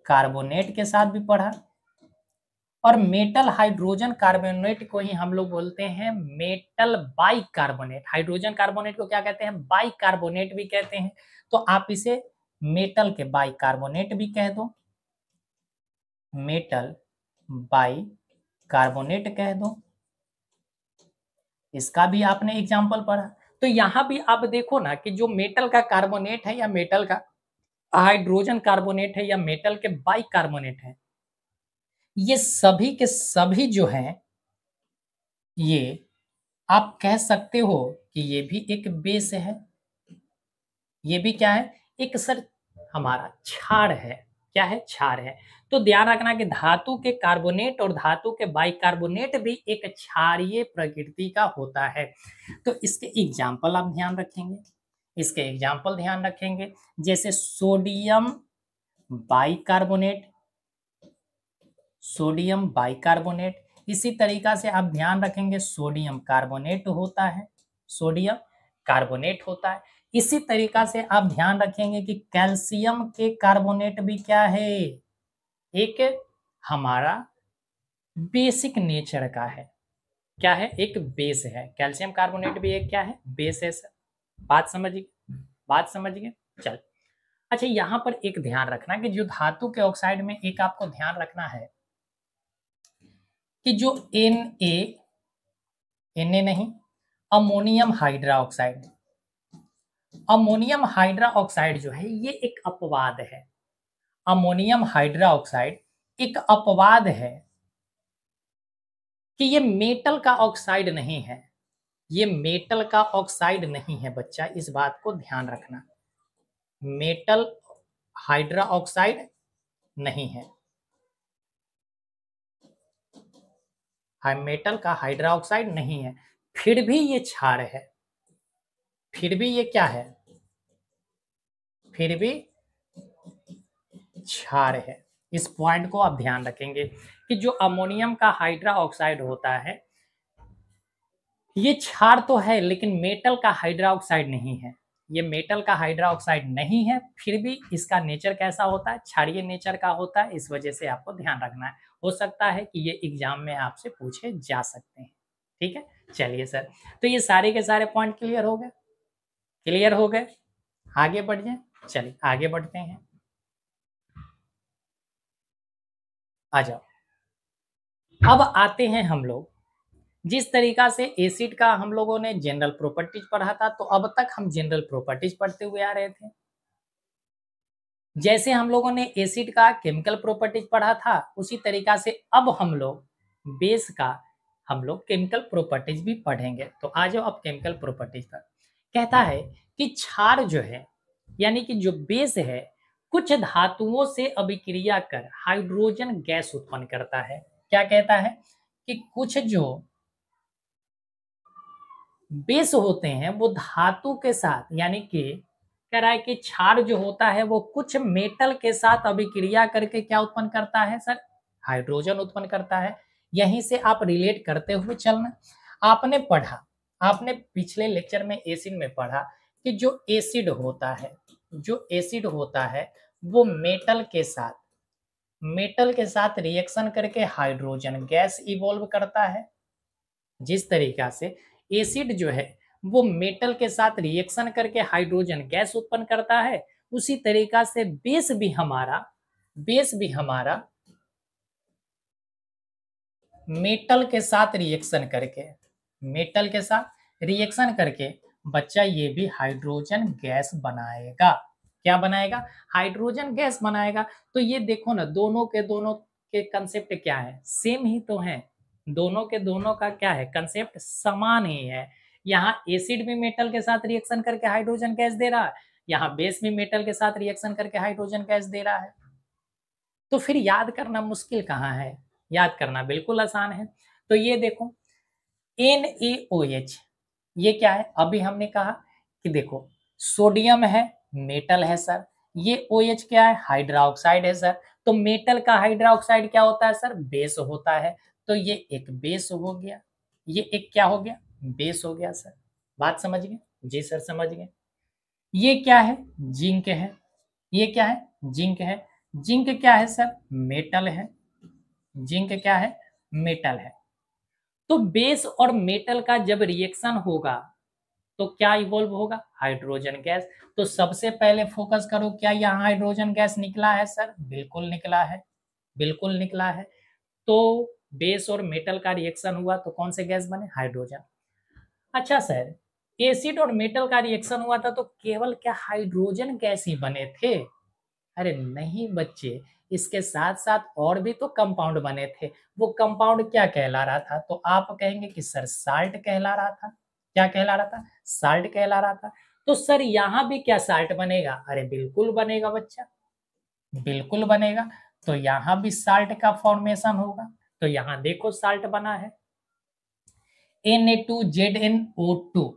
कार्बोनेट के साथ भी पढ़ा। और मेटल हाइड्रोजन कार्बोनेट को ही हम लोग बोलते हैं मेटल बाइकार्बोनेट। हाइड्रोजन कार्बोनेट को क्या कहते हैं? बाइकार्बोनेट भी कहते हैं। तो आप इसे मेटल के बाइकार्बोनेट भी कह दो, मेटल बाइकार्बोनेट कह दो। इसका भी आपने एग्जाम्पल पढ़ा। तो यहां भी आप देखो ना कि जो मेटल का कार्बोनेट है या मेटल का हाइड्रोजन कार्बोनेट है या मेटल के बाइकार्बोनेट है, ये सभी के सभी जो हैं, ये आप कह सकते हो कि ये भी एक बेस है। ये भी क्या है? एक सर हमारा क्षार है। क्या है? क्षार है। तो ध्यान रखना कि धातु के कार्बोनेट और धातु के बाइकार्बोनेट भी एक क्षारीय प्रकृति का होता है। तो इसके एग्जाम्पल आप ध्यान रखेंगे, इसके एग्जाम्पल ध्यान रखेंगे, जैसे सोडियम बाइकार्बोनेट, सोडियम बाइकार्बोनेट। इसी तरीका से आप ध्यान रखेंगे सोडियम कार्बोनेट होता है, सोडियम कार्बोनेट होता है। इसी तरीका से आप ध्यान रखेंगे कि कैल्शियम के कार्बोनेट भी क्या है? एक हमारा बेसिक नेचर का है। क्या है? एक बेस है। कैल्शियम कार्बोनेट भी एक क्या है? बेस है सर। बात समझ गए? बात समझ गए? चल, अच्छा, यहां पर एक ध्यान रखना कि जो धातु के ऑक्साइड में एक आपको ध्यान रखना है कि जो Na नहीं, ammonium hydroxide, ammonium hydra oxide जो है ये एक अपवाद है। अमोनियम हाइड्रा ऑक्साइड एक अपवाद है कि ये मेटल का ऑक्साइड नहीं है। ये मेटल का ऑक्साइड नहीं है बच्चा, इस बात को ध्यान रखना। मेटल हाइड्रा ऑक्साइड नहीं है। मेटल का हाइड्रा ऑक्साइड नहीं है, फिर भी ये क्षार है। फिर भी ये क्या है? फिर भी क्षार है। इस पॉइंट को आप ध्यान रखेंगे कि जो अमोनियम का हाइड्रा ऑक्साइड होता है ये क्षार तो है, लेकिन मेटल का हाइड्रा ऑक्साइड नहीं है। ये मेटल का हाइड्रा ऑक्साइड नहीं है, फिर भी इसका नेचर कैसा होता है? क्षारीय नेचर का होता है। इस वजह से आपको ध्यान रखना है। हो सकता है कि ये एग्जाम में आपसे पूछे जा सकते हैं। ठीक है, चलिए सर, तो ये सारे के सारे पॉइंट क्लियर हो गए? क्लियर हो गए? आगे बढ़ जाए, चलिए आगे बढ़ते हैं। आ जाओ, अब आते हैं हम लोग जिस तरीका से एसिड का हम लोगों ने जनरल प्रॉपर्टीज पढ़ा था, तो अब तक हम जनरल प्रॉपर्टीज पढ़ते हुए आ रहे थे। जैसे हम लोगों ने एसिड का केमिकल प्रॉपर्टीज पढ़ा था, उसी तरीका से अब हम लोग बेस का हम लोग केमिकल प्रॉपर्टीज भी पढ़ेंगे। तो आ जाओ अब केमिकल प्रॉपर्टीज पर। कहता है कि क्षार जो है यानी कि जो बेस है कुछ धातुओं से अभिक्रिया कर हाइड्रोजन गैस उत्पन्न करता है। क्या कहता है कि कुछ जो बेस होते हैं वो धातु के साथ यानी कि कह रहा है कि क्षार जो होता है वो कुछ मेटल के साथ अभिक्रिया करके क्या उत्पन्न करता है सर? हाइड्रोजन उत्पन्न करता है। यहीं से आप रिलेट करते हुए चलना। आपने पढ़ा, आपने पिछले लेक्चर में एसिड में पढ़ा कि जो एसिड होता है, जो एसिड होता है वो मेटल के साथ रिएक्शन करके हाइड्रोजन गैस इवॉल्व करता है। जिस तरीका से एसिड जो है वो मेटल के साथ रिएक्शन करके हाइड्रोजन गैस उत्पन्न करता है, उसी तरीका से बेस भी हमारा मेटल के साथ रिएक्शन करके बच्चा ये भी हाइड्रोजन गैस बनाएगा। क्या बनाएगा? हाइड्रोजन गैस बनाएगा। तो ये देखो ना, दोनों के कंसेप्ट क्या है? सेम ही तो है। दोनों के दोनों का क्या है? कंसेप्ट समान ही है। यहाँ एसिड भी मेटल के साथ रिएक्शन करके हाइड्रोजन गैस दे रहा है, यहाँ बेस भी मेटल के साथ रिएक्शन करके हाइड्रोजन गैस दे रहा है। तो फिर याद करना मुश्किल कहाँ है? याद करना बिल्कुल आसान है। तो ये देखो NaOH, ये क्या है? अभी हमने कहा कि देखो सोडियम है, मेटल है सर। ये OH क्या है? हाइड्रा ऑक्साइड है सर। तो मेटल का हाइड्रा ऑक्साइड क्या होता है सर? बेस होता है। तो ये एक बेस हो गया, ये एक क्या हो गया? बेस हो गया सर। बात समझ गए? जी सर समझ गए। ये क्या है? जिंक है। ये क्या है? जिंक है। जिंक क्या है सर? मेटल है। जिंक क्या है? मेटल है। तो बेस और मेटल का जब रिएक्शन होगा तो क्या इवॉल्व होगा? Hydrogen gas. तो सबसे पहले फोकस करो, क्या यहाँ हाइड्रोजन गैस निकला है सर? बिल्कुल निकला है, बिल्कुल निकला है। तो बेस और मेटल का रिएक्शन हुआ तो कौन से गैस बने? हाइड्रोजन। अच्छा सर, एसिड और मेटल का रिएक्शन हुआ था तो केवल क्या हाइड्रोजन गैस ही बने थे? अरे नहीं बच्चे, इसके साथ साथ और भी तो कंपाउंड बने थे। वो कंपाउंड क्या कहला रहा था? तो आप कहेंगे कि सर साल्ट कहला रहा था। क्या कहला रहा था? साल्ट कहला रहा था। तो सर यहाँ भी क्या साल्ट बनेगा? अरे बिल्कुल बनेगा बच्चा, बिल्कुल बनेगा। तो यहाँ भी साल्ट का फॉर्मेशन होगा। तो यहाँ देखो साल्ट बना है Na2ZnO2,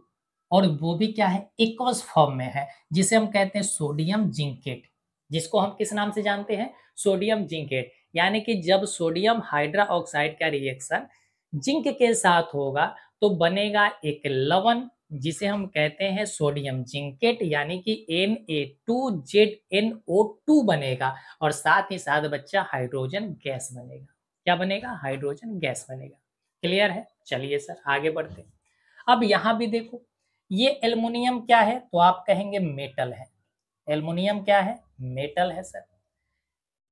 और वो भी क्या है? एक्वस फॉर्म में है, जिसे हम कहते हैं सोडियम जिंकेट। जिसको हम किस नाम से जानते हैं? Sodium zincate. यानी कि जब सोडियम हाइड्रा ऑक्साइड का रिएक्शन जिंक के साथ होगा तो बनेगा एक लवण, जिसे हम कहते हैं सोडियम जिंकेट, यानी कि Na2ZnO2 बनेगा। और साथ ही साथ बच्चा हाइड्रोजन गैस बनेगा। क्या बनेगा? हाइड्रोजन गैस बनेगा। क्लियर है? चलिए सर आगे बढ़ते हैं। अब यहाँ भी देखो, ये एल्युमिनियम क्या है? तो आप कहेंगे मेटल है। एल्युमिनियम क्या है? मेटल है सर।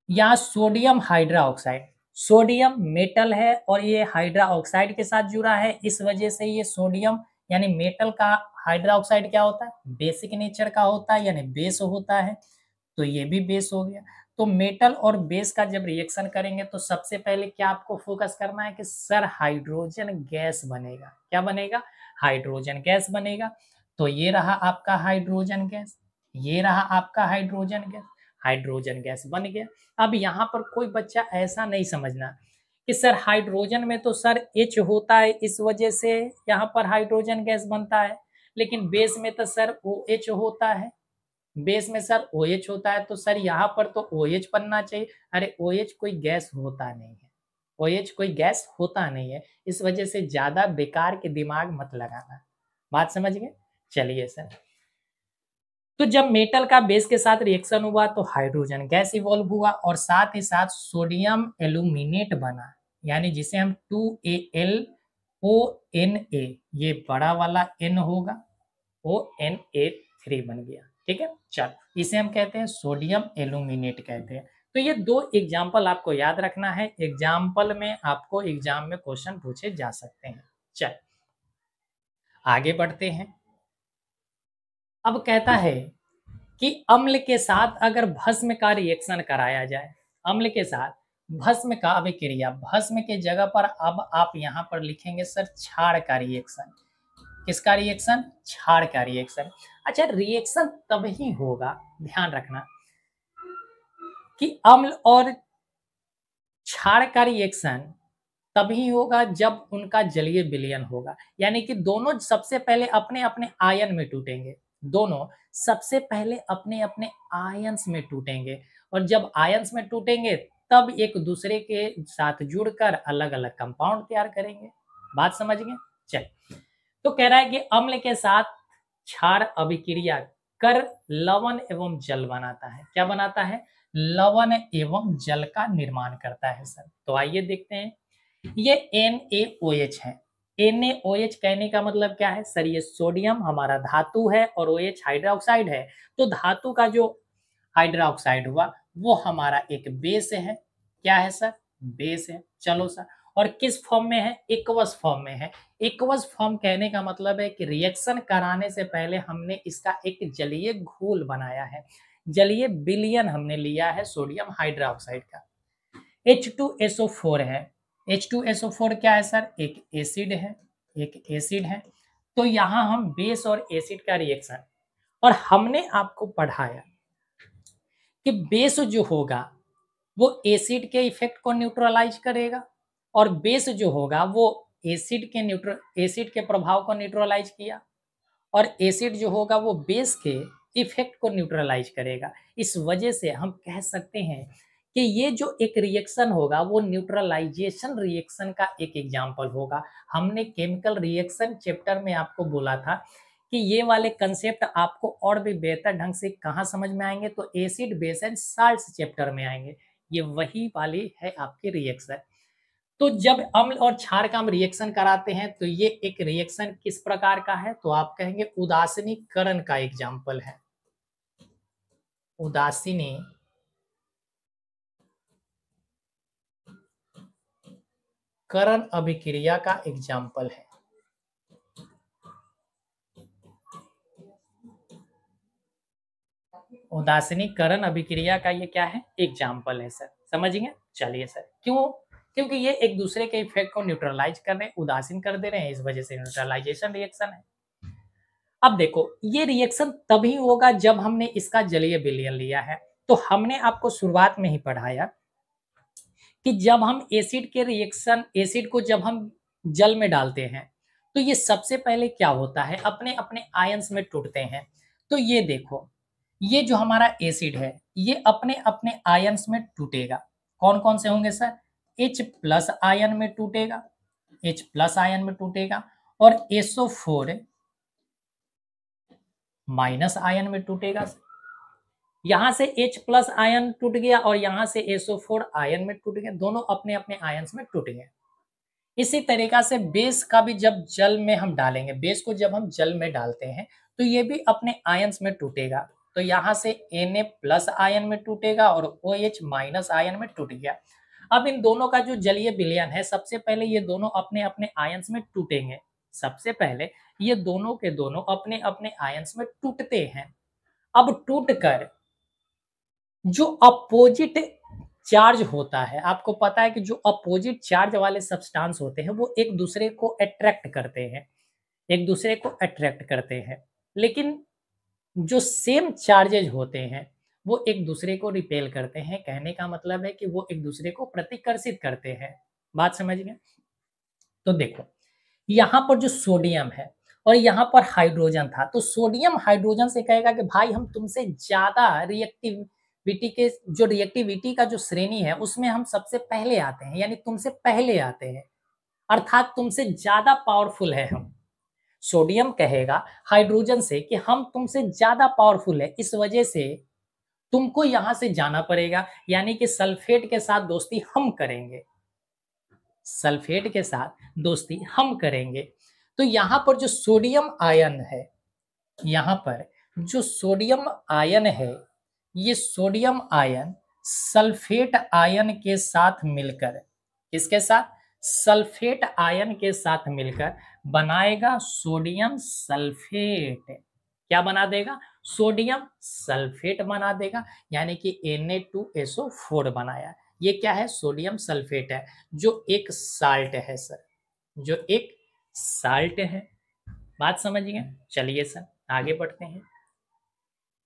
यहाँ sodium hydra oxide, sodium metal है और ये हाइड्रा ऑक्साइड के साथ जुड़ा है, इस वजह से ये सोडियम यानी मेटल का हाइड्रोक्साइड क्या होता है? बेसिक नेचर का होता है, यानी बेस होता है, तो ये भी बेस हो गया। तो मेटल और बेस का जब रिएक्शन करेंगे तो सबसे पहले क्या आपको फोकस करना है कि सर हाइड्रोजन गैस बनेगा। क्या बनेगा? हाइड्रोजन गैस बनेगा। तो ये रहा आपका हाइड्रोजन गैस, ये रहा आपका हाइड्रोजन गैस, हाइड्रोजन गैस बन गया। अब यहाँ पर कोई बच्चा ऐसा नहीं समझना कि सर हाइड्रोजन में तो सर H होता है, इस वजह से यहाँ पर हाइड्रोजन गैस बनता है, लेकिन बेस में तो सर OH होता है, बेस में सर OH होता है, तो सर यहाँ पर तो OH बनना चाहिए। अरे OH कोई गैस होता नहीं है, OH कोई गैस होता नहीं है, इस वजह से ज्यादा बेकार के दिमाग मत लगाना। बात समझ गए? चलिए सर, तो जब मेटल का बेस के साथ रिएक्शन हुआ तो हाइड्रोजन गैस इवॉल्व हुआ और साथ ही साथ सोडियम एल्यूमिनेट बना, यानी जिसे हम 2AlONa, ये बड़ा वाला N होगा, ONa3 बन गया। ठीक है, चलो इसे हम कहते हैं सोडियम एल्यूमिनेट कहते हैं। तो ये दो एग्जाम्पल आपको याद रखना है, एग्जाम्पल में आपको एग्जाम में क्वेश्चन पूछे जा सकते हैं। चल आगे बढ़ते हैं। अब कहता है कि अम्ल के साथ अगर भस्म का रिएक्शन कराया जाए, अम्ल के साथ भस्म का अभिक्रिया, भस्म के जगह पर अब आप यहाँ पर लिखेंगे सर क्षार का रिएक्शन। किसका रिएक्शन? क्षार का रिएक्शन। अच्छा, रिएक्शन तभी होगा, ध्यान रखना, कि अम्ल और क्षार का रिएक्शन तभी होगा जब उनका जलीय विलयन होगा, यानी कि दोनों सबसे पहले अपने अपने आयन में टूटेंगे, दोनों सबसे पहले अपने अपने आयंस में टूटेंगे, और जब आयंस में टूटेंगे तब एक दूसरे के साथ जुड़कर अलग अलग कंपाउंड तैयार करेंगे। बात समझ गए? चल, तो कह रहा है कि अम्ल के साथ क्षार अभिक्रिया कर लवण एवं जल बनाता है। क्या बनाता है? लवण एवं जल का निर्माण करता है सर। तो आइए देखते हैं, ये NaOH है। NaOH कहने का मतलब क्या है सर? ये सोडियम हमारा धातु है और OH हाइड्रोक्साइड है, तो धातु का जो हाइड्रोक्साइड हुआ वो हमारा एक बेस है। क्या है सर? बेस है। चलो सर, और किस फॉर्म में है? एक्वस फॉर्म में है। एक्वस फॉर्म कहने का मतलब है कि रिएक्शन कराने से पहले हमने इसका एक जलीय घोल बनाया है, जलीय विलयन हमने लिया है सोडियम हाइड्रोक्साइड का। H2SO4 है। H2SO4 क्या है सर? एक एसिड है, एक एसिड है। तो यहाँ हम बेस और एसिड का रिएक्शन, और हमने आपको पढ़ाया कि बेस जो होगा वो एसिड के इफेक्ट को न्यूट्रलाइज करेगा, और बेस जो होगा वो एसिड के प्रभाव को न्यूट्रलाइज किया, और एसिड जो होगा वो बेस के इफेक्ट को न्यूट्रलाइज करेगा। इस वजह से हम कह सकते हैं कि ये जो एक रिएक्शन होगा वो न्यूट्रलाइजेशन रिएक्शन का एक एग्जाम्पल होगा। हमने केमिकल रिएक्शन चैप्टर में आपको बोला था कि ये वाले कंसेप्ट आपको और भी बेहतर ढंग से कहाँ समझ में आएंगे, तो acid base and salts chapter में आएंगे। ये वही वाली है आपकी रिएक्शन। तो जब अम्ल और क्षार का हम रिएक्शन कराते हैं तो ये एक रिएक्शन किस प्रकार का है? तो आप कहेंगे उदासीनीकरण का एग्जाम्पल है, उदासीनीकरण अभिक्रिया का एग्जाम्पल है। उदासीनीकरण अभिक्रिया का ये क्या है? एग्जाम्पल है सर। समझ गए? चलिए सर, क्यों? क्योंकि ये एक दूसरे के इफेक्ट को न्यूट्रलाइज कर रहे हैं, उदासीन कर दे रहे हैं, इस वजह से न्यूट्रलाइजेशन रिएक्शन है। अब देखो, ये रिएक्शन तभी होगा जब हमने इसका जलीय विलयन लिया है। तो हमने आपको शुरुआत में ही पढ़ाया कि जब हम एसिड के रिएक्शन, एसिड को जब हम जल में डालते हैं तो ये सबसे पहले क्या होता है? अपने अपने आयंस में टूटते हैं। तो ये देखो, ये जो हमारा एसिड है ये अपने अपने आयंस में टूटेगा। कौन कौन से होंगे सर? H प्लस आयन में टूटेगा, H प्लस आयन में टूटेगा, और SO4 माइनस आयन में टूटेगा। यहां से H प्लस आयन टूट गया और यहां से SO4 आयन में टूट गया, दोनों अपने अपने आयन्स में टूट गए। इसी तरीका से बेस का भी जब जल में हम डालेंगे, बेस को जब हम जल में डालते हैं तो ये भी अपने आयन्स में टूटेगा। तो यहाँ से Na प्लस आयन में टूटेगा और OH माइनस आयन में टूट गया। अब इन दोनों का जो जलीय विलयन है, सबसे पहले ये दोनों अपने अपने आयन्स में टूटेंगे। सबसे पहले ये दोनों के दोनों अपने अपने आयंस में टूटते हैं। अब टूटकर जो अपोजिट चार्ज होता है, आपको पता है कि जो अपोजिट चार्ज वाले सब्सटेंस होते हैं वो एक दूसरे को अट्रैक्ट करते हैं, एक दूसरे को अट्रैक्ट करते हैं। लेकिन जो सेम चार्जेज होते हैं वो एक दूसरे को रिपेल करते हैं। कहने का मतलब है कि वो एक दूसरे को प्रतिकर्षित करते हैं। बात समझ गए? तो देखो, यहाँ पर जो सोडियम है और यहाँ पर हाइड्रोजन था, तो सोडियम हाइड्रोजन से कहेगा कि भाई हम तुमसे ज़्यादा रिएक्टिविटी के जो रिएक्टिविटी का जो श्रेणी है उसमें हम सबसे पहले आते हैं, यानी तुमसे पहले आते हैं, अर्थात तुमसे ज़्यादा पावरफुल है हम। सोडियम कहेगा हाइड्रोजन से कि हम तुमसे ज़्यादा पावरफुल है, इस वजह से तुमको यहाँ से जाना पड़ेगा, यानी कि सल्फेट के साथ दोस्ती हम करेंगे, सल्फेट के साथ दोस्ती हम करेंगे। तो यहाँ पर जो सोडियम आयन है, यहाँ पर जो सोडियम आयन है, ये सोडियम आयन सल्फेट आयन के साथ मिलकर, किसके साथ? सल्फेट आयन के साथ मिलकर बनाएगा सोडियम सल्फेट। क्या बना देगा? सोडियम सल्फेट बना देगा, यानी कि Na2SO4 बनाया। ये क्या है? सोडियम सल्फेट है, जो एक साल्ट है सर, जो एक साल्ट है। बात समझ गए? चलिए सर आगे बढ़ते हैं।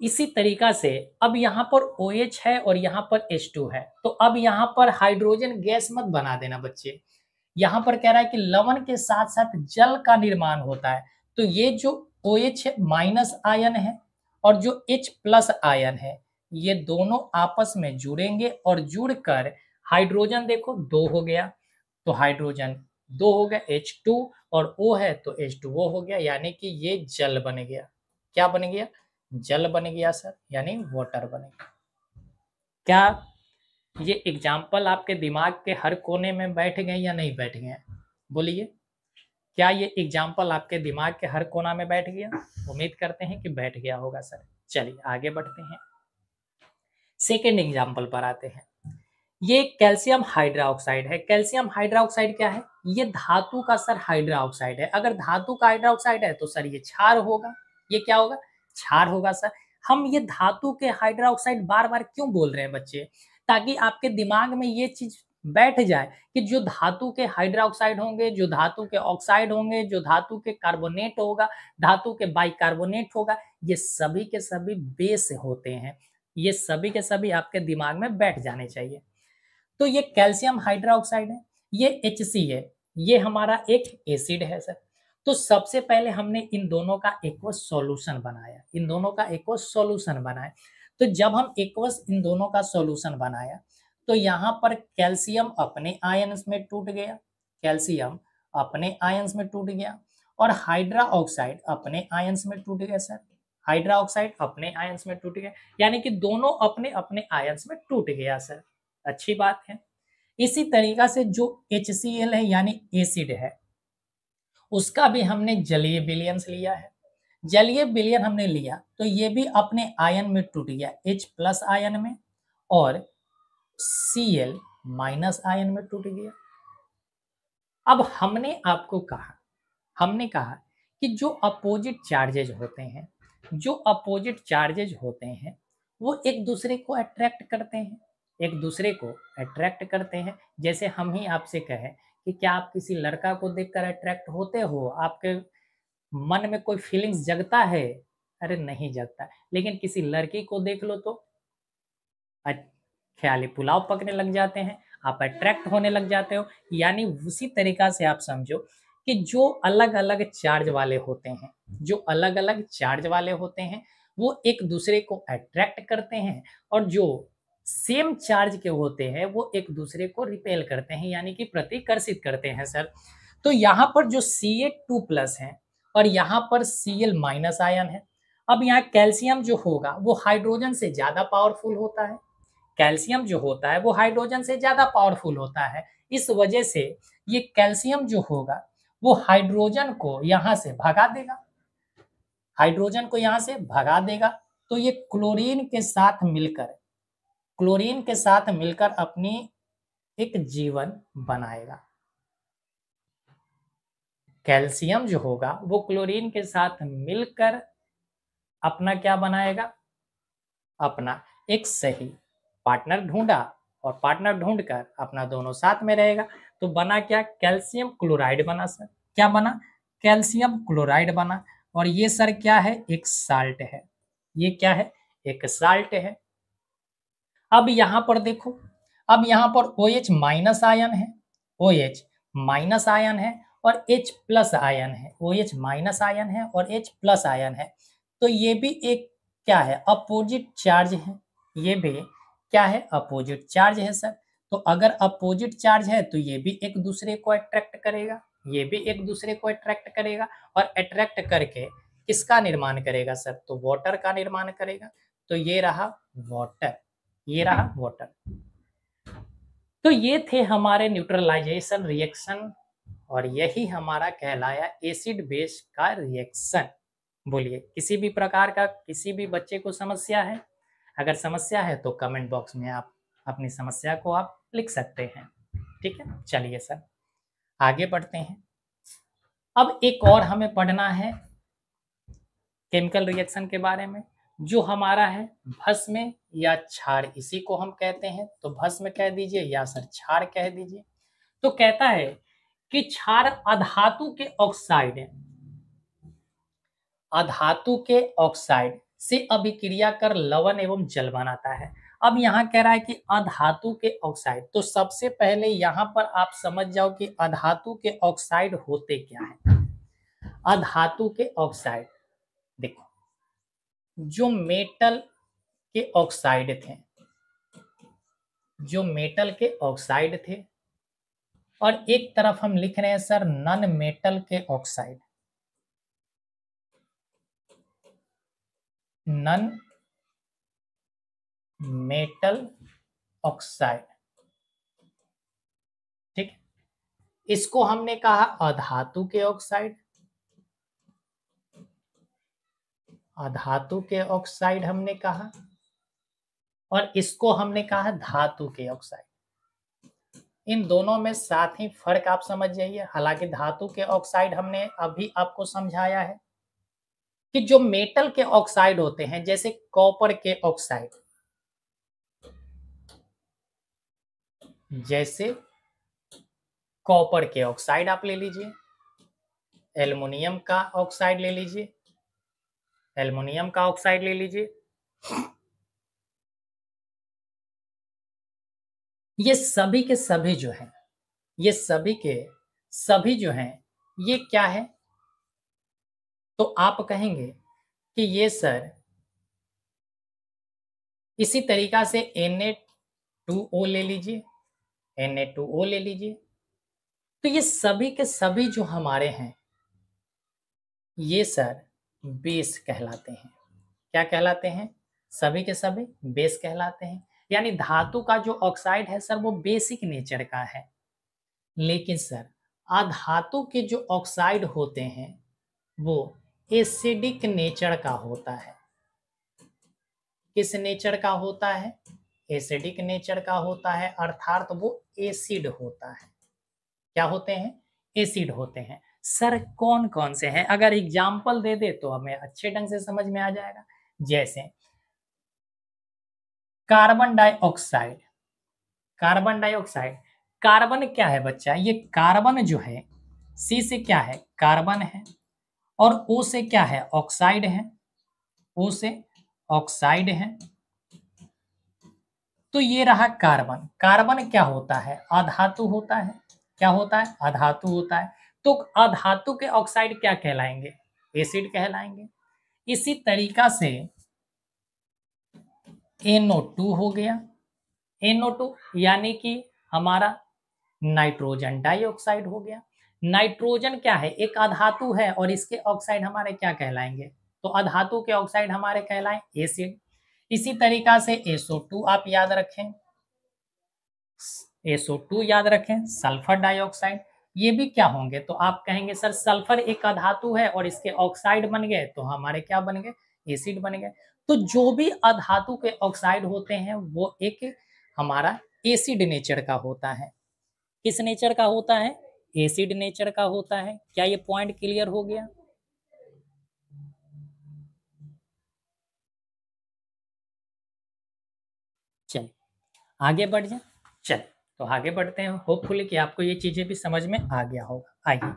इसी तरीका से अब यहाँ पर OH है और यहाँ पर H2 है, तो अब यहाँ पर हाइड्रोजन गैस मत बना देना बच्चे। यहाँ पर कह रहा है कि लवण के साथ साथ जल का निर्माण होता है, तो ये जो OH माइनस आयन है और जो H प्लस आयन है, ये दोनों आपस में जुड़ेंगे और जुड़कर हाइड्रोजन देखो 2 हो गया, तो हाइड्रोजन 2 हो गया, H2 और O है तो H2O हो गया, यानी कि ये जल बन गया। क्या बन गया? जल बन गया सर, यानी वाटर बन गया। क्या ये एग्जाम्पल आपके दिमाग के हर कोने में बैठ गए या नहीं बैठ गए? बोलिए, क्या ये एग्जाम्पल आपके दिमाग के हर कोना में बैठ गया? उम्मीद करते हैं कि बैठ गया होगा सर। चलिए आगे बढ़ते हैं, सेकेंड एग्जाम्पल पर आते हैं। ये कैल्शियम हाइड्रोक्साइड है। कैल्शियम हाइड्रोक्साइड क्या है? ये धातु का सर हाइड्रोक्साइड है। अगर धातु का हाइड्रोक्साइड है तो सर ये क्षार होगा। ये क्या होगा? क्षार होगा सर। हम ये धातु के हाइड्रोक्साइड बार बार क्यों बोल रहे हैं बच्चे? ताकि आपके दिमाग में ये चीज बैठ जाए कि जो धातु के हाइड्रोक्साइड होंगे, जो धातु के ऑक्साइड होंगे, जो धातु के कार्बोनेट होगा, धातु के बाइकार्बोनेट होगा, ये सभी के सभी बेस होते हैं। ये सभी के सभी आपके दिमाग में बैठ जाने चाहिए। तो ये कैल्शियम हाइड्रोक्साइड है, ये HC है, ये हमारा एक एसिड है सर। तो सबसे पहले हमने इन दोनों का एक्वस सॉल्यूशन बनाया, इन दोनों का एक्वस सॉल्यूशन बनाया। तो जब हम एक्वस इन दोनों का सॉल्यूशन बनाया तो यहाँ पर कैल्शियम अपने आयंस में टूट गया, कैल्शियम अपने आयंस में टूट गया और हाइड्रा ऑक्साइड अपने आयंस में टूट गया सर, हाइड्रा ऑक्साइड अपने आयंस में टूट गया, यानी कि दोनों अपने अपने आयंस में टूट गया सर। अच्छी बात है। इसी तरीका से जो HCl है यानी एसिड है, उसका भी हमने जलीय विलयन लिया है। जलीय विलयन हमने लिया तो ये भी अपने आयन में टूट गया, H प्लस आयन में और Cl माइनस आयन में टूट गया। अब हमने आपको कहा, हमने कहा कि जो अपोजिट चार्जेज होते हैं, जो अपोजिट चार्जेज होते हैं वो एक दूसरे को अट्रैक्ट करते हैं, एक दूसरे को अट्रैक्ट करते हैं। जैसे हम ही आपसे कहें कि क्या आप किसी लड़का को देखकर अट्रैक्ट होते हो? आपके मन में कोई फीलिंग्स जगता है? अरे नहीं जगता। लेकिन किसी लड़की को देख लो तो ख्याली पुलाव पकने लग जाते हैं, आप अट्रैक्ट होने लग जाते हो। यानी उसी तरीका से आप समझो कि जो अलग अलग चार्ज वाले होते हैं, जो अलग अलग चार्ज वाले होते हैं वो एक दूसरे को अट्रैक्ट करते हैं और जो सेम चार्ज के होते हैं वो एक दूसरे को रिपेल करते हैं, यानी कि प्रतिकर्षित करते हैं सर। तो यहाँ पर जो Ca2 प्लस है और यहाँ पर Cl माइनस आयन है। अब यहाँ कैल्शियम जो होगा वो हाइड्रोजन से ज्यादा पावरफुल होता है, कैल्शियम जो होता है वो हाइड्रोजन से ज्यादा पावरफुल होता है। इस वजह से ये कैल्शियम जो होगा वो हाइड्रोजन को यहां से भगा देगा, हाइड्रोजन को यहां से भगा देगा। तो ये क्लोरीन के साथ मिलकर, क्लोरीन के साथ मिलकर अपनी एक जीवन बनाएगा। कैल्शियम जो होगा वो क्लोरीन के साथ मिलकर अपना क्या बनाएगा, अपना एक सही पार्टनर ढूंढा, और पार्टनर ढूंढकर अपना दोनों साथ में रहेगा। तो बना क्या, कैल्शियम क्लोराइड बना सर। क्या बना, कैल्शियम क्लोराइड बना। और ये सर क्या है, एक साल्ट है। ये क्या है, एक साल्ट है। अब यहां पर देखो, अब यहां पर OH माइनस आयन है, OH माइनस आयन है और H प्लस आयन है। OH माइनस आयन है और H प्लस आयन है। तो ये भी एक क्या है, अपोजिट चार्ज है। ये भी क्या है, अपोजिट चार्ज है सर। तो अगर अपोजिट चार्ज है तो ये भी एक दूसरे को अट्रैक्ट करेगा, ये भी एक दूसरे को अट्रैक्ट करेगा, और अट्रैक्ट करके किसका निर्माण करेगा सर, तो वाटर का निर्माण करेगा। तो ये रहा वाटर, ये रहा वाटर। तो ये थे हमारे न्यूट्रलाइजेशन रिएक्शन, और यही हमारा कहलाया एसिड बेस का रिएक्शन। बोलिए, किसी भी प्रकार का किसी भी बच्चे को समस्या है? अगर समस्या है तो कमेंट बॉक्स में आप अपनी समस्या को आप लिख सकते हैं। ठीक है, चलिए सर आगे बढ़ते हैं। अब एक और हमें पढ़ना है केमिकल रिएक्शन के बारे में, जो हमारा है भस्म या क्षार, इसी को हम कहते हैं। तो भस्म कह दीजिए या सर क्षार कह दीजिए। तो कहता है कि क्षार अधातु के ऑक्साइड, अधातु के ऑक्साइड से अभिक्रिया कर लवण एवं जल बनाता है। अब यहाँ कह रहा है कि अधातु के ऑक्साइड, तो सबसे पहले यहाँ पर आप समझ जाओ कि अधातु के ऑक्साइड होते क्या है। अधातु के ऑक्साइड देखो, जो मेटल के ऑक्साइड थे, जो मेटल के ऑक्साइड थे, और एक तरफ हम लिख रहे हैं सर नॉन मेटल के ऑक्साइड, नॉन मेटल ऑक्साइड। ठीक, इसको हमने कहा अधातु के ऑक्साइड, अधातु के ऑक्साइड हमने कहा, और इसको हमने कहा धातु के ऑक्साइड। इन दोनों में साथ ही फर्क आप समझ जाइए। हालांकि धातु के ऑक्साइड हमने अभी आपको समझाया है कि जो मेटल के ऑक्साइड होते हैं, जैसे कॉपर के ऑक्साइड, जैसे कॉपर के ऑक्साइड आप ले लीजिए, एल्युमिनियम का ऑक्साइड ले लीजिए, एल्युमिनियम का ऑक्साइड ले लीजिए, ये सभी के सभी जो हैं, ये सभी के सभी जो हैं, ये क्या है, तो आप कहेंगे कि ये सर इसी तरीका से Na2O ले लीजिए, Na2O ले लीजिए। तो ये सभी के सभी जो हमारे हैं, ये सर बेस कहलाते हैं। क्या कहलाते हैं, सभी के सभी बेस कहलाते हैं। यानी धातु का जो ऑक्साइड है सर वो बेसिक नेचर का है, लेकिन सर अधातु के जो ऑक्साइड होते हैं वो एसिडिक नेचर का होता है। किस नेचर का होता है, एसिडिक नेचर का होता है, अर्थात वो एसिड होता है। क्या होते हैं, एसिड होते हैं। सर कौन कौन से हैं, अगर एग्जाम्पल दे दे तो हमें अच्छे ढंग से समझ में आ जाएगा। जैसे carbon dioxide, carbon dioxide, carbon क्या है बच्चा, ये कार्बन जो है सी से क्या है, कार्बन है, और ओ से क्या है, ऑक्साइड है, ओ से ऑक्साइड है। तो ये रहा कार्बन। कार्बन क्या होता है, अधातु होता है। क्या होता है, अधातु होता है। तो अधातु के ऑक्साइड क्या कहलाएंगे, एसिड कहलाएंगे। इसी तरीका से NO2 हो गया, NO2 यानी कि हमारा नाइट्रोजन डाइऑक्साइड हो गया। नाइट्रोजन क्या है, एक अधातु है, और इसके ऑक्साइड हमारे क्या कहलाएंगे, तो अधातु के ऑक्साइड हमारे कहलाएं एसिड। इसी तरीका से SO2 आप याद रखें, SO2 याद रखें, सल्फर डाइऑक्साइड, ये भी क्या होंगे, तो आप कहेंगे सर सल्फर एक अधातु है और इसके ऑक्साइड बन गए तो हमारे क्या बन गए, एसिड बन गए। तो जो भी अधातु के ऑक्साइड होते हैं वो एक हमारा एसिड नेचर का होता है। किस नेचर का होता है, एसिड नेचर का होता है। क्या ये पॉइंट क्लियर हो गया? चलिए आगे बढ़ जाए। चलिए तो आगे बढ़ते हैं, होपफुली कि आपको ये चीजें भी समझ में आ गया होगा। आइए,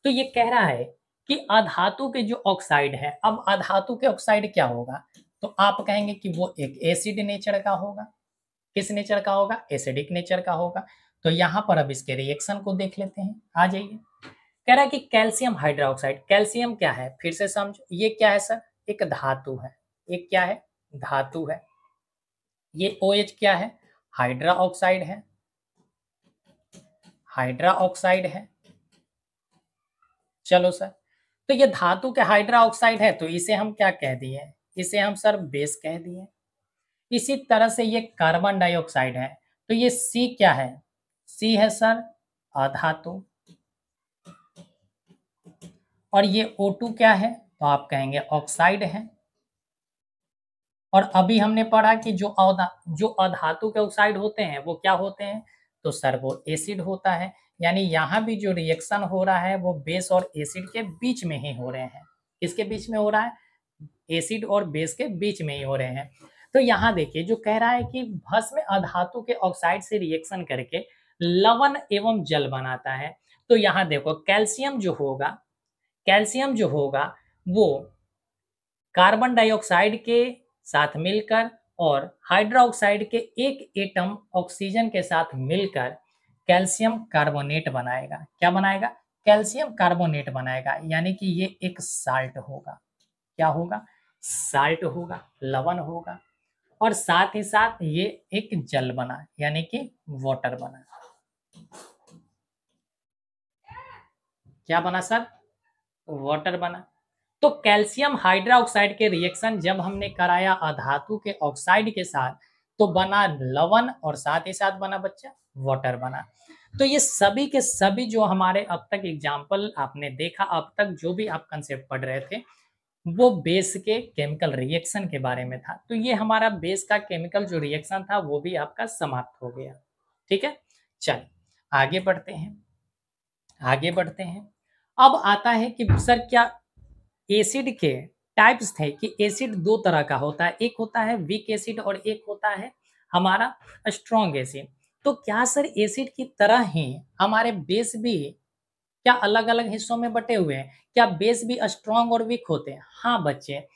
तो ये कह रहा है कि अधातु के जो ऑक्साइड है, अब अधातु के ऑक्साइड क्या होगा, तो आप कहेंगे कि वो एक एसिड नेचर का होगा। किस नेचर का होगा? एसिडिक नेचर का होगा। तो यहाँ पर अब इसके रिएक्शन को देख लेते हैं। आ जाइए, कह रहा है कि कैल्शियम हाइड्रोक्साइड। कैल्शियम क्या है, फिर से समझो, ये क्या है सर? एक धातु है। एक क्या है? धातु है। ये OH क्या है? हाइड्रा ऑक्साइड है। हाइड्रा ऑक्साइड है। चलो सर, तो ये धातु के हाइड्रा ऑक्साइड है, तो इसे हम क्या कह दिए? इसे हम सर बेस कह दिए। इसी तरह से ये कार्बन डाइऑक्साइड है, तो ये सी क्या है? सी है सर अधातु। और ये O2 क्या है? तो आप कहेंगे ऑक्साइड है। और अभी हमने पढ़ा कि जो अधातु के ऑक्साइड होते हैं वो क्या होते हैं? तो सर वो एसिड होता है। यानी यहाँ भी जो रिएक्शन हो रहा है वो बेस और एसिड के बीच में ही हो रहे हैं। किसके बीच में हो रहा है? एसिड और बेस के बीच में ही हो रहे हैं। तो यहाँ देखिए, जो कह रहा है कि भस्म अधातु के ऑक्साइड से रिएक्शन करके लवण एवं जल बनाता है। तो यहाँ देखो, कैल्शियम जो होगा वो कार्बन डाइऑक्साइड के साथ मिलकर और हाइड्रोक्साइड के एक एटम ऑक्सीजन के साथ मिलकर कैल्शियम कार्बोनेट बनाएगा। क्या बनाएगा? कैल्शियम कार्बोनेट बनाएगा। यानी कि ये एक साल्ट होगा। क्या होगा? साल्ट होगा, लवण होगा। और साथ ही साथ ये एक जल बना, यानी कि वाटर बना। क्या बना सर? वाटर बना। तो कैल्शियम हाइड्रोक्साइड के रिएक्शन जब हमने कराया अधातु के ऑक्साइड के साथ, तो बना लवण और साथ ही साथ बना बच्चा वाटर बना। तो ये सभी के सभी जो हमारे अब तक एग्जाम्पल आपने देखा, अब तक जो भी आप कंसेप्ट पढ़ रहे थे, वो बेस के केमिकल रिएक्शन के बारे में था। तो ये हमारा बेस का केमिकल जो रिएक्शन था वो भी आपका समाप्त हो गया। ठीक है, चलिए आगे बढ़ते हैं। आगे बढ़ते हैं, अब आता है कि सर क्या एसिड के टाइप्स थे कि एसिड दो तरह का होता है, एक होता है वीक एसिड और एक होता है हमारा स्ट्रॉन्ग एसिड। तो क्या सर एसिड की तरह ही हमारे बेस भी क्या अलग अलग हिस्सों में बटे हुए हैं? क्या बेस भी स्ट्रॉन्ग और वीक होते हैं? हाँ बच्चे,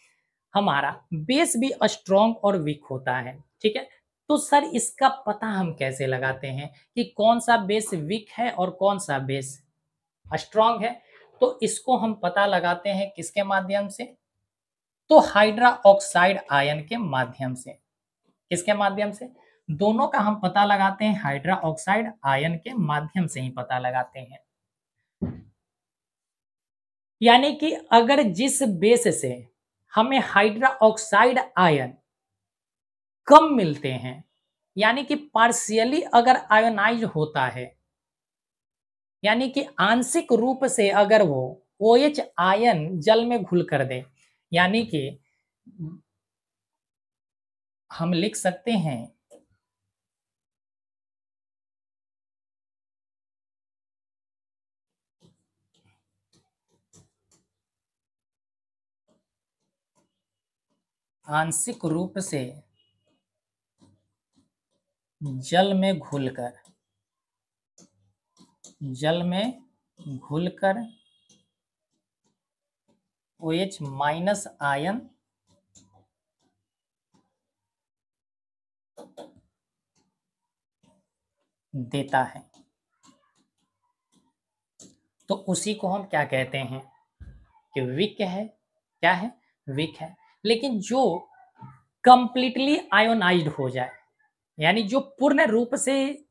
हमारा बेस भी स्ट्रॉन्ग और वीक होता है। ठीक है, तो सर इसका पता हम कैसे लगाते हैं कि कौन सा बेस वीक है और कौन सा बेस स्ट्रॉन्ग है? तो इसको हम पता लगाते हैं किसके माध्यम से? तो हाइड्रा ऑक्साइड आयन के माध्यम से। किसके माध्यम से? दोनों का हम पता लगाते हैं हाइड्रा ऑक्साइड आयन के माध्यम से ही पता लगाते हैं। यानी कि अगर जिस बेस से हमें हाइड्रा ऑक्साइड आयन कम मिलते हैं, यानी कि पार्शियली अगर आयोनाइज होता है, यानी कि आंशिक रूप से अगर वो OH आयन जल में घुल कर दे, यानी कि हम लिख सकते हैं आंशिक रूप से जल में घुलकर OH माइनस आयन देता है, तो उसी को हम क्या कहते हैं कि वीक है। क्या है? वीक है। लेकिन जो कंप्लीटली आयोनाइज्ड हो जाए, यानी जो पूर्ण रूप से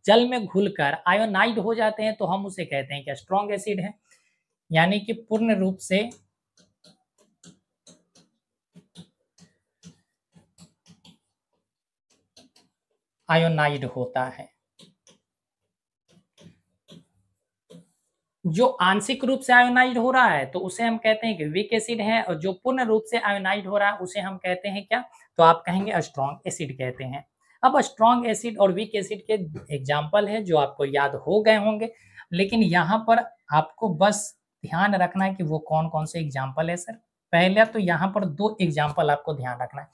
जल में घुलकर आयोनाइज्ड हो जाते हैं, तो हम उसे कहते हैं कि स्ट्रॉन्ग एसिड है। यानी कि पूर्ण रूप से आयोनाइज्ड होता है। जो आंशिक रूप से आयोनाइज्ड हो रहा है तो उसे हम कहते हैं कि वीक एसिड है, और जो पूर्ण रूप से आयोनाइज्ड हो रहा है उसे हम कहते हैं क्या? तो आप कहेंगे स्ट्रॉन्ग एसिड कहते हैं। अब स्ट्रॉन्ग एसिड और वीक एसिड के एग्जाम्पल है जो आपको याद हो गए होंगे, लेकिन यहाँ पर आपको बस ध्यान रखना है कि वो कौन कौन से एग्जाम्पल है सर। पहले तो यहाँ पर 2 एग्जाम्पल आपको ध्यान रखना है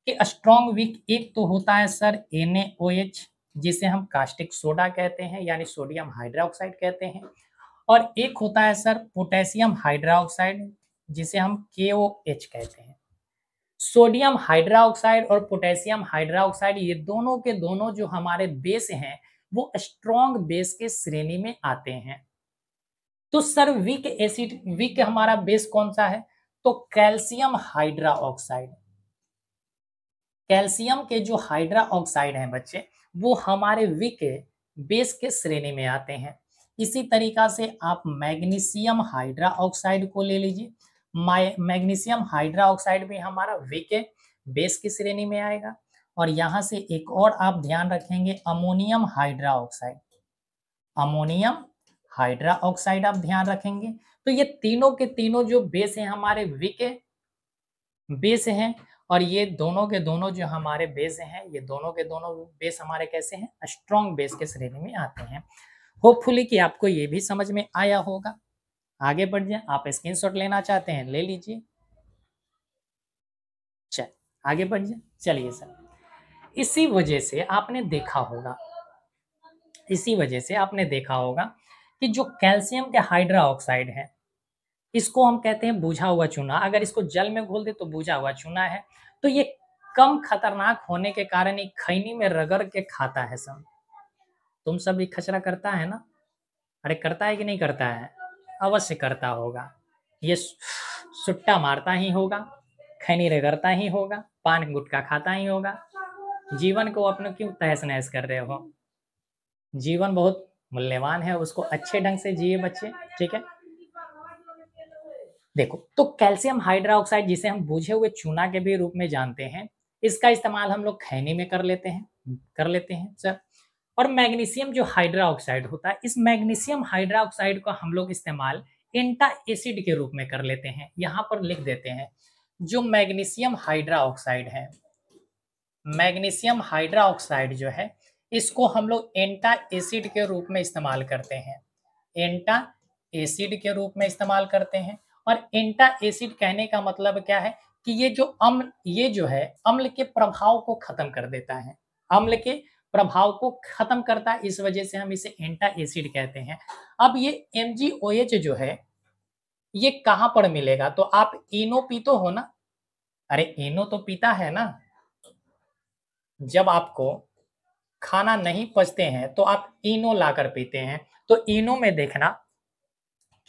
कि स्ट्रॉन्ग वीक एक तो होता है सर NaOH, जिसे हम कास्टिक सोडा कहते हैं यानी सोडियम हाइड्रोक्साइड कहते हैं, और एक होता है सर पोटेशियम हाइड्रोक्साइड जिसे हम KOH कहते हैं। सोडियम हाइड्रोक्साइड और पोटेशियम हाइड्रोक्साइड ये दोनों के दोनों जो हमारे बेस हैं वो स्ट्रॉन्ग बेस के श्रेणी में आते हैं। तो सर वीक एसिड, वीक हमारा बेस कौन सा है? तो कैल्शियम हाइड्रोक्साइड। कैल्शियम के जो हाइड्रा ऑक्साइड हैं बच्चे, वो हमारे वीक बेस के श्रेणी में आते हैं। इसी तरीका से आप मैग्नीशियम हाइड्रा ऑक्साइड को ले लीजिए। मैग्नीशियम हाइड्रा ऑक्साइड भी हमारा वीक बेस की श्रेणी में आएगा। और यहाँ से एक और आप ध्यान रखेंगे ammonium hydra oxide. Ammonium hydra oxide आप ध्यान रखेंगे। तो ये तीनों के तीनों जो बेस हैं हमारे वीक बेस हैं, और ये दोनों के दोनों जो हमारे बेस हैं, ये दोनों के दोनों बेस हमारे कैसे हैं? स्ट्रॉन्ग बेस के श्रेणी में आते हैं। होपफुली कि आपको ये भी समझ में आया होगा। आगे बढ़ जाए, आप स्क्रीनशॉट लेना चाहते हैं ले लीजिए। चल आगे बढ़ जाए। चलिए सर, इसी वजह से आपने देखा होगा, इसी वजह से आपने देखा होगा कि जो कैल्शियम के हाइड्रा ऑक्साइड है, इसको हम कहते हैं बुझा हुआ चूना। अगर इसको जल में घोल दे तो बुझा हुआ चूना है। तो ये कम खतरनाक होने के कारण ये खैनी में रगड़ के खाता है सब। तुम सब भी खचरा करता है ना? अरे करता है कि नहीं करता है? अवश्य करता होगा। ये सुट्टा मारता ही होगा, खैनी रगड़ता ही होगा, पान गुटखा खाता ही होगा। जीवन को अपने क्यों तहस नहस कर रहे हो? जीवन बहुत मूल्यवान है, उसको अच्छे ढंग से जिए बच्चे, ठीक है। देखो, तो कैल्शियम हाइड्रोक्साइड जिसे हम बुझे हुए चूना के भी रूप में जानते हैं, इसका इस्तेमाल हम लोग खैनी में कर लेते हैं सर। और मैग्नीशियम जो हाइड्रोक्साइड होता है, इस मैग्नीशियम हाइड्रोक्साइड का हम लोग इस्तेमाल एंटा एसिड के रूप में कर लेते हैं। यहाँ पर लिख देते हैं, जो मैग्नीशियम हाइड्रोक्साइड है, मैग्नीशियम हाइड्रोक्साइड जो है, इसको हम लोग एंटा एसिड के रूप में इस्तेमाल करते हैं। एंटा एसिड के रूप में इस्तेमाल करते हैं। और एंटा एसिड कहने का मतलब क्या है कि ये जो अम्ल, ये जो है अम्ल के प्रभाव को खत्म कर देता है, अम्ल के प्रभाव को खत्म करता है, इस वजह से हम इसे एंटा एसिड कहते हैं। अब ये MgOH जो है, ये कहाँ पर मिलेगा? तो आप इनो पीतो हो ना? अरे इनो तो पीता है ना? जब आपको खाना नहीं पचते हैं तो आप इनो लाकर पीते हैं। तो इनो में देखना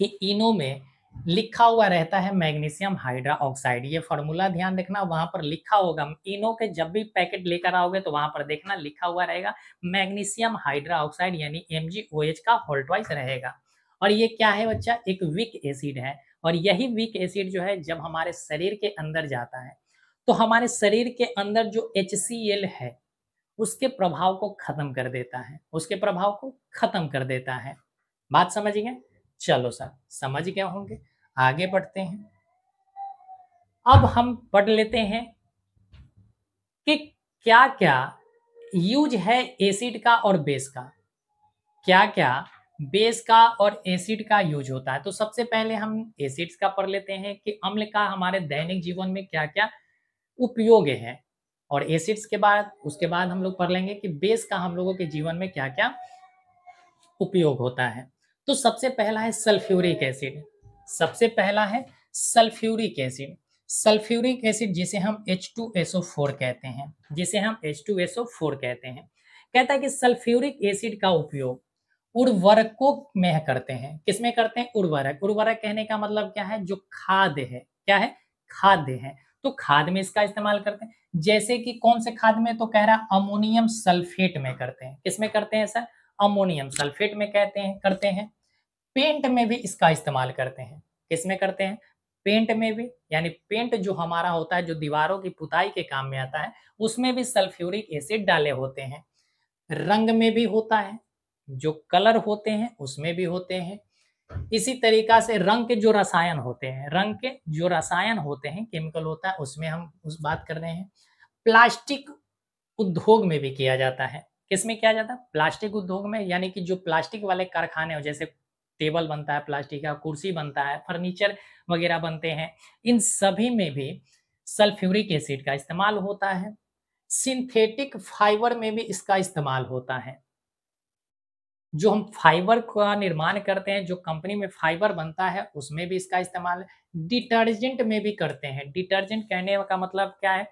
कि इनो में लिखा हुआ रहता है मैग्नीशियम हाइड्रा ऑक्साइड। ये फॉर्मूला ध्यान रखना, वहां पर लिखा होगा। इनो के जब भी पैकेट लेकर आओगे तो वहां पर देखना लिखा हुआ रहेगा मैग्नीशियम हाइड्रा ऑक्साइड यानी MgOH का होल ट्वाइस रहेगा। और ये क्या है बच्चा? एक वीक एसिड है। और यही वीक एसिड जो है जब हमारे शरीर के अंदर जाता है तो हमारे शरीर के अंदर जो HCl है उसके प्रभाव को खत्म कर देता है, उसके प्रभाव को खत्म कर देता है। बात समझ गए? चलो सर, समझ गए होंगे। आगे बढ़ते हैं। अब हम पढ़ लेते हैं कि क्या क्या यूज है एसिड का और बेस का। क्या क्या बेस का और एसिड का यूज होता है। तो सबसे पहले हम एसिड्स का पढ़ लेते हैं कि अम्ल का हमारे दैनिक जीवन में क्या क्या उपयोग है। और एसिड्स के बाद, उसके बाद हम लोग पढ़ लेंगे कि बेस का हम लोगों के जीवन में क्या क्या उपयोग होता है। तो सबसे पहला है सल्फ्यूरिक एसिड। सबसे पहला है सल्फ्यूरिक एसिड। सल्फ्यूरिक एसिड जिसे हम H2SO4 कहते हैं, जिसे हम H2SO4 कहते हैं। कहता है कि सल्फ्यूरिक एसिड का उपयोग उर्वरकों में करते हैं। किसमें करते हैं? उर्वरक। उर्वरक कहने का मतलब क्या है? जो खाद्य है। क्या है? खाद्य है। तो खाद में इसका इस्तेमाल करते हैं। जैसे कि कौन से खाद में? तो कह रहा अमोनियम सल्फेट में करते हैं। किसमें करते हैं सर? अमोनियम सल्फेट में कहते हैं, करते हैं। पेंट में भी इसका इस्तेमाल करते हैं। किसमें करते हैं? पेंट में भी, यानी पेंट जो हमारा होता है, जो दीवारों की पुताई के काम में आता है, उसमें भी सल्फ्यूरिक एसिड डाले होते हैं। रंग में भी होता है, जो कलर होते हैं उसमें भी होते हैं। इसी तरीका से रंग के जो रसायन होते हैं, रंग के जो रसायन होते हैं, केमिकल होता है, उसमें हम उस बात कर रहे हैं। प्लास्टिक उद्योग में भी किया जाता है। किसमें किया जाता है? प्लास्टिक उद्योग में, यानी कि जो प्लास्टिक वाले कारखाने हो, जैसे टेबल बनता है प्लास्टिक का, कुर्सी बनता है, फर्नीचर वगैरह बनते हैं, इन सभी में भी सल्फ्यूरिक एसिड का इस्तेमाल होता है। सिंथेटिक फाइबर में भी इसका इस्तेमाल होता है। जो हम फाइबर का निर्माण करते हैं, जो कंपनी में फाइबर बनता है, उसमें भी इसका इस्तेमाल है। डिटर्जेंट में भी करते हैं। डिटर्जेंट कहने का मतलब क्या है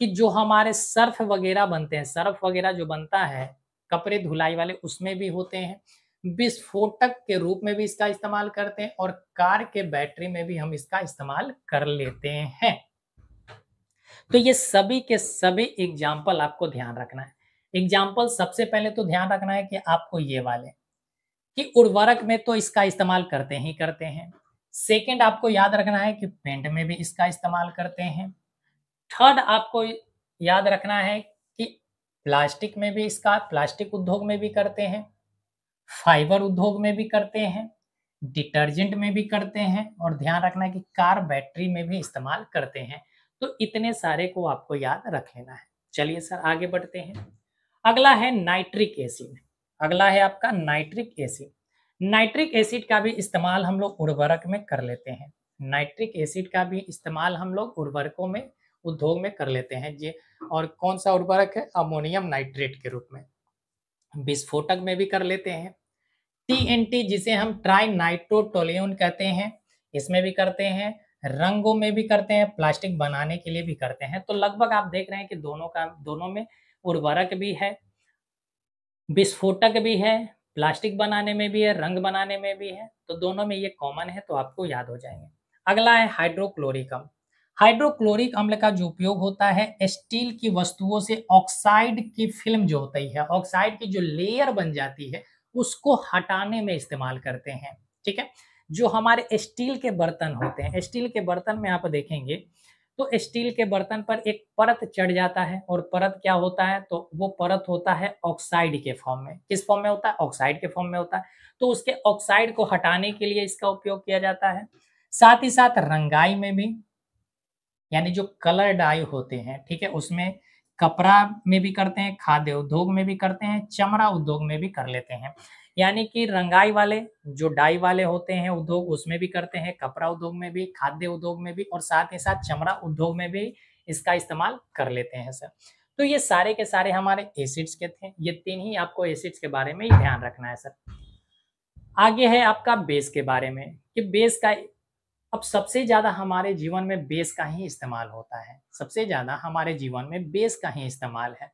कि जो हमारे सर्फ वगैरह बनते हैं, सर्फ वगैरह जो बनता है, कपड़े धुलाई वाले, उसमें भी होते हैं। विस्फोटक के रूप में भी इसका इस्तेमाल करते हैं और कार के बैटरी में भी हम इसका इस्तेमाल कर लेते हैं। तो ये सभी के सभी एग्जाम्पल आपको ध्यान रखना है। एग्जाम्पल सबसे पहले तो ध्यान रखना है कि आपको ये वाले, कि उर्वरक में तो इसका इस्तेमाल करते ही करते हैं। सेकंड आपको याद रखना है कि पेंट में भी इसका इस्तेमाल करते हैं। थर्ड आपको याद रखना है कि प्लास्टिक में भी इसका, प्लास्टिक उद्योग में भी करते हैं, फाइबर उद्योग में भी करते हैं, डिटर्जेंट में भी करते हैं, और ध्यान रखना है कि कार बैटरी में भी इस्तेमाल करते हैं। तो इतने सारे को आपको याद रख लेना है। चलिए सर आगे बढ़ते हैं। अगला है नाइट्रिक एसिड। अगला है आपका नाइट्रिक एसिड। नाइट्रिक एसिड का भी इस्तेमाल हम लोग उर्वरक में कर लेते हैं। नाइट्रिक एसिड का भी इस्तेमाल हम लोग उर्वरकों में, उद्योग में कर लेते हैं जी। और कौन सा उर्वरक है? अमोनियम नाइट्रेट के रूप में। विस्फोटक में भी कर लेते हैं। टीएनटी, जिसे हम ट्राई नाइट्रोटोल्यून कहते हैं, इसमें भी करते हैं। रंगों में भी करते हैं, प्लास्टिक बनाने के लिए भी करते हैं। तो लगभग आप देख रहे हैं कि दोनों में उर्वरक भी है, विस्फोटक भी है, प्लास्टिक बनाने में भी है, रंग बनाने में भी है। तो दोनों में ये कॉमन है, तो आपको याद हो जाएंगे। अगला है हाइड्रोक्लोरिक अम्ल। हाइड्रोक्लोरिक अम्ल का जो उपयोग होता है, स्टील की वस्तुओं से ऑक्साइड की फिल्म जो होती है, ऑक्साइड की जो लेयर बन जाती है, उसको हटाने में इस्तेमाल करते हैं। ठीक है। जो हमारे स्टील के बर्तन होते हैं, स्टील के बर्तन में आप देखेंगे तो स्टील के बर्तन पर एक परत चढ़ जाता है, और परत क्या होता है? तो वो परत होता है ऑक्साइड के फॉर्म में। किस फॉर्म में होता है? ऑक्साइड के फॉर्म में होता है। तो उसके ऑक्साइड को हटाने के लिए इसका उपयोग किया जाता है। साथ ही साथ रंगाई में भी, यानी जो कलर डाई होते हैं, ठीक है, उसमें कपड़ा में भी करते हैं, खाद्य उद्योग में भी करते हैं, चमड़ा उद्योग में भी कर लेते हैं। यानी कि रंगाई वाले, जो डाई वाले होते हैं उद्योग, उसमें भी करते हैं, कपड़ा उद्योग में भी, खाद्य उद्योग में भी, और साथ ही साथ चमड़ा उद्योग में भी इसका इस्तेमाल कर लेते हैं सर। तो ये सारे के सारे हमारे एसिड्स के थे। ये तीन ही आपको एसिड्स के बारे में ही ध्यान रखना है सर। आगे है आपका बेस के बारे में, कि बेस का, अब सबसे ज़्यादा हमारे जीवन में बेस का ही इस्तेमाल होता है। सबसे ज़्यादा हमारे जीवन में बेस का ही इस्तेमाल है।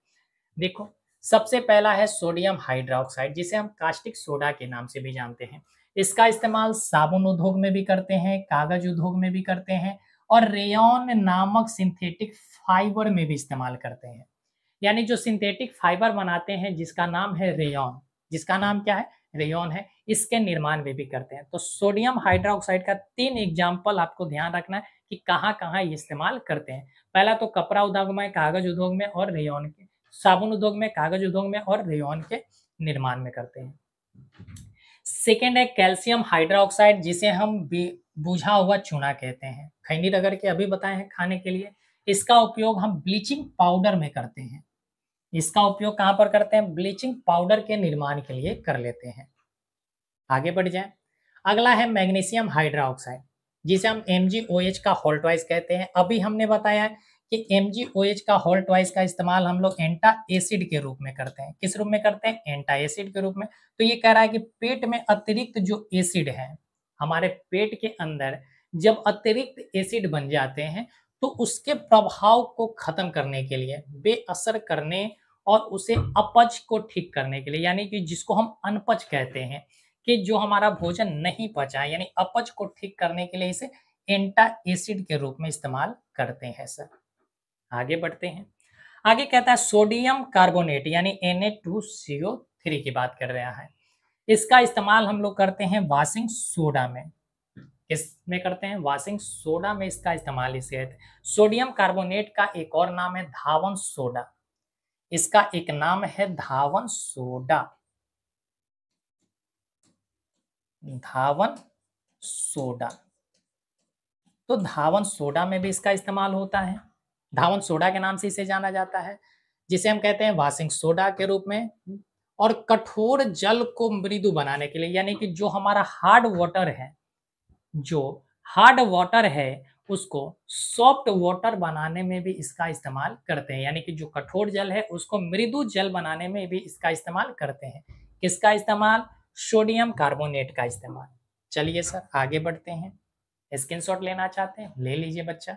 देखो, सबसे पहला है सोडियम हाइड्रोक्साइड, जिसे हम कास्टिक सोडा के नाम से भी जानते हैं। इसका इस्तेमाल साबुन उद्योग में भी करते हैं, कागज उद्योग में भी करते हैं, और रेयॉन नामक सिंथेटिक फाइबर में भी इस्तेमाल करते हैं। यानी जो सिंथेटिक फाइबर बनाते हैं, जिसका नाम है रेयॉन, जिसका नाम क्या है? रेयॉन है, इसके निर्माण में भी करते हैं। तो सोडियम हाइड्रोक्साइड का 3 एग्जाम्पल आपको ध्यान रखना है कि कहाँ कहाँ ये इस्तेमाल करते हैं। पहला तो कपड़ा उद्योग में, कागज उद्योग में, और रेयॉन के, साबुन उद्योग में, कागज उद्योग में, और रेयॉन के निर्माण में करते हैं। सेकेंड है कैल्शियम हाइड्रोक्साइड, जिसे हम बुझा हुआ चूना कहते हैं। खैनी रगड़ के अभी बताए हैं खाने के लिए। इसका उपयोग हम ब्लीचिंग पाउडर में करते हैं। इसका उपयोग कहाँ पर करते हैं? ब्लीचिंग पाउडर के निर्माण के लिए कर लेते हैं। आगे बढ़ जाए। अगला है मैग्नीशियम हाइड्रोक्साइड, जिसे हम MgOH का होल्ट वाइज कहते हैं। अभी हमने बताया कि MgOH का होल्ट वाइज का इस्तेमाल हम लोग एंटा एसिड के रूप में करते हैं। किस रूप में करते हैं? एंटा एसिड के रूप में। तो ये कह रहा है कि पेट में अतिरिक्त जो एसिड है, हमारे पेट के अंदर जब अतिरिक्त एसिड बन जाते हैं, तो उसके प्रभाव को खत्म करने के लिए, बेअसर करने और उसे अपच को ठीक करने के लिए, यानी कि जिसको हम अनपच कहते हैं, कि जो हमारा भोजन नहीं पचा है, यानी अपच को ठीक करने के लिए इसे एंटा एसिड के रूप में इस्तेमाल करते हैं सर। आगे बढ़ते हैं। आगे कहता है सोडियम कार्बोनेट, यानी Na2CO3 की बात कर रहा है। इसका इस्तेमाल हम लोग करते हैं वॉशिंग सोडा में। किस में करते हैं? वॉशिंग सोडा में इसका इस्तेमाल इसे है। सोडियम कार्बोनेट का एक और नाम है धावन सोडा। इसका एक नाम है धावन सोडा। धावन सोडा। तो धावन सोडा में भी इसका इस्तेमाल होता है। धावन सोडा के नाम से इसे जाना जाता है। जिसे हम कहते हैं वॉशिंग सोडा के रूप में, और कठोर जल को मृदु बनाने के लिए, यानी कि जो हमारा हार्ड वाटर है, जो हार्ड वाटर है उसको सॉफ्ट वाटर बनाने में भी इसका इस्तेमाल करते हैं, यानी कि जो कठोर जल है उसको मृदु जल बनाने में भी इसका इस्तेमाल करते हैं। किसका इस्तेमाल? सोडियम कार्बोनेट का इस्तेमाल। चलिए सर आगे बढ़ते हैं। स्क्रीनशॉट लेना चाहते हैं ले लीजिए बच्चा।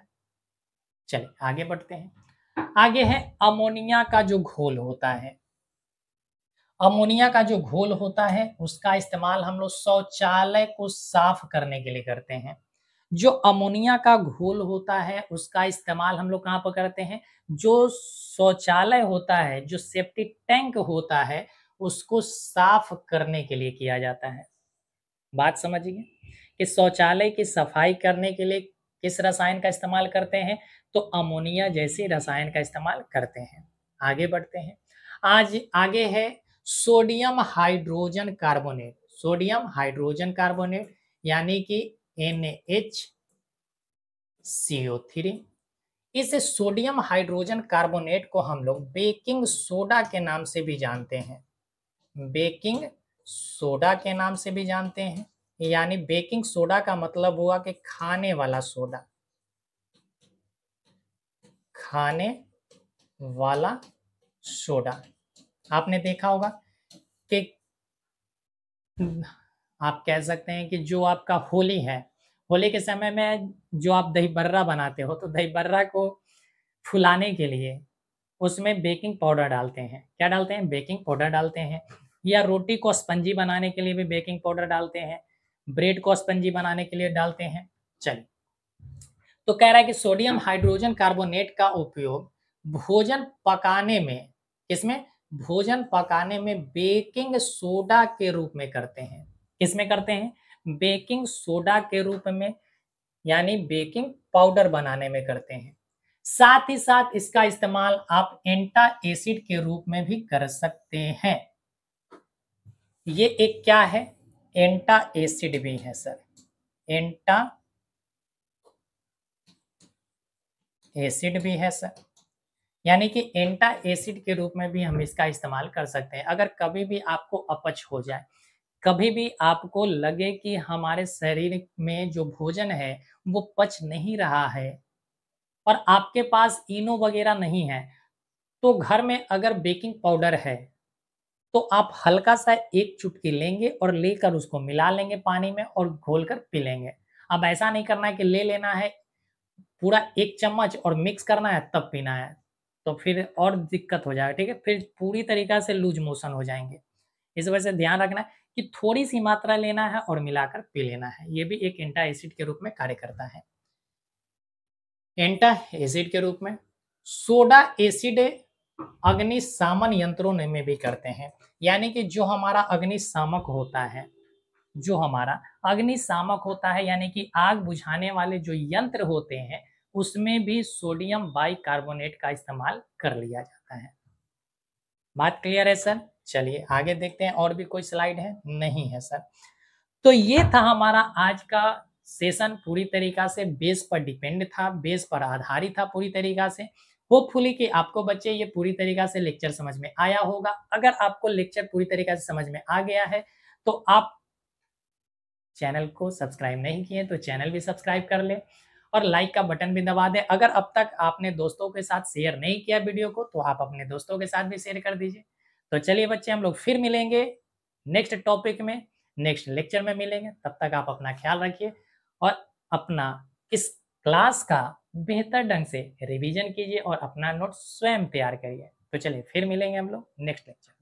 चलिए आगे बढ़ते हैं। आगे है अमोनिया का जो घोल होता है। अमोनिया का जो घोल होता है उसका इस्तेमाल हम लोग शौचालय को साफ करने के लिए करते हैं। जो अमोनिया का घोल होता है उसका इस्तेमाल हम लोग कहाँ पर करते हैं? जो शौचालय होता है, जो सेप्टिक टैंक होता है, उसको साफ करने के लिए किया जाता है। बात समझिए कि शौचालय की सफाई करने के लिए किस रसायन का इस्तेमाल करते हैं? तो अमोनिया जैसे रसायन का इस्तेमाल करते हैं। आगे बढ़ते हैं। आज आगे है sodium hydrogen carbonate. Sodium hydrogen carbonate यानी कि NaHCO3। इस सोडियम हाइड्रोजन कार्बोनेट को हम लोग बेकिंग सोडा के नाम से भी जानते हैं। बेकिंग सोडा के नाम से भी जानते हैं, यानी बेकिंग सोडा का मतलब हुआ कि खाने वाला सोडा, खाने वाला सोडा। आपने देखा होगा कि आप कह सकते हैं कि जो आपका होली है, होली के समय में जो आप दही बर्रा बनाते हो, तो दही बर्रा को फुलाने के लिए उसमें बेकिंग पाउडर डालते हैं। क्या डालते हैं? बेकिंग पाउडर डालते हैं। या रोटी को स्पंजी बनाने के लिए भी बेकिंग पाउडर डालते हैं, ब्रेड को स्पंजी बनाने के लिए डालते हैं। चलिए, तो कह रहा है कि सोडियम हाइड्रोजन कार्बोनेट का उपयोग भोजन पकाने में, किसमें? भोजन पकाने में बेकिंग सोडा के रूप में करते हैं। किसमें करते हैं? बेकिंग सोडा के रूप में, यानी बेकिंग पाउडर बनाने में करते हैं। साथ ही साथ इसका इस्तेमाल आप एंटा एसिड के रूप में भी कर सकते हैं। ये एक क्या है? एंटा एसिड भी है सर। एंटा एसिड भी है सर, यानी कि एंटा एसिड के रूप में भी हम इसका इस्तेमाल कर सकते हैं। अगर कभी भी आपको अपच हो जाए, कभी भी आपको लगे कि हमारे शरीर में जो भोजन है वो पच नहीं रहा है और आपके पास इनो वगैरह नहीं है, तो घर में अगर बेकिंग पाउडर है तो आप हल्का सा एक चुटकी लेंगे और लेकर उसको मिला लेंगे पानी में और घोलकर पी लेंगे। अब ऐसा नहीं करना है कि ले लेना है पूरा 1 चम्मच और मिक्स करना है तब पीना है, तो फिर और दिक्कत हो जाएगा, ठीक है? फिर पूरी तरीक़ा से लूज़ मोशन हो जाएँगे। इस वजह से ध्यान रखना है कि थोड़ी-सी मात्रा लेना है और मिलाकर पी लेना है। ये भी एक एंटा एसिड के रूप में कार्य करता है। एंटा एसिड के रूप में सोडा एसिड अग्निशामन यंत्रों में भी करते हैं, यानी कि जो हमारा अग्निशामक होता है, जो हमारा अग्निशामक होता है यानी कि आग बुझाने वाले जो यंत्र होते हैं, उसमें भी सोडियम बाइकार्बोनेट का इस्तेमाल कर लिया जाता है। बात क्लियर है सर? चलिए आगे देखते हैं, और भी कोई स्लाइड है? नहीं है सर। तो ये था हमारा आज का सेशन, पूरी तरीका से बेस पर डिपेंड था, बेस पर आधारित था पूरी तरीका से। होपफुली कि आपको बच्चे ये पूरी तरीका से लेक्चर समझ में आया होगा। अगर आपको लेक्चर पूरी तरीका से समझ में आ गया है, तो आप चैनल को सब्सक्राइब नहीं किए तो चैनल भी सब्सक्राइब कर लें और लाइक का बटन भी दबा दें। अगर अब तक आपने दोस्तों के साथ शेयर नहीं किया वीडियो को, तो आप अपने दोस्तों के साथ भी शेयर कर दीजिए। तो चलिए बच्चे, हम लोग फिर मिलेंगे नेक्स्ट टॉपिक में, नेक्स्ट लेक्चर में मिलेंगे। तब तक आप अपना ख्याल रखिए और अपना इस क्लास का बेहतर ढंग से रिवीजन कीजिए और अपना नोट्स स्वयं तैयार करिए। तो चलिए फिर मिलेंगे हम लोग नेक्स्ट लेक्चर।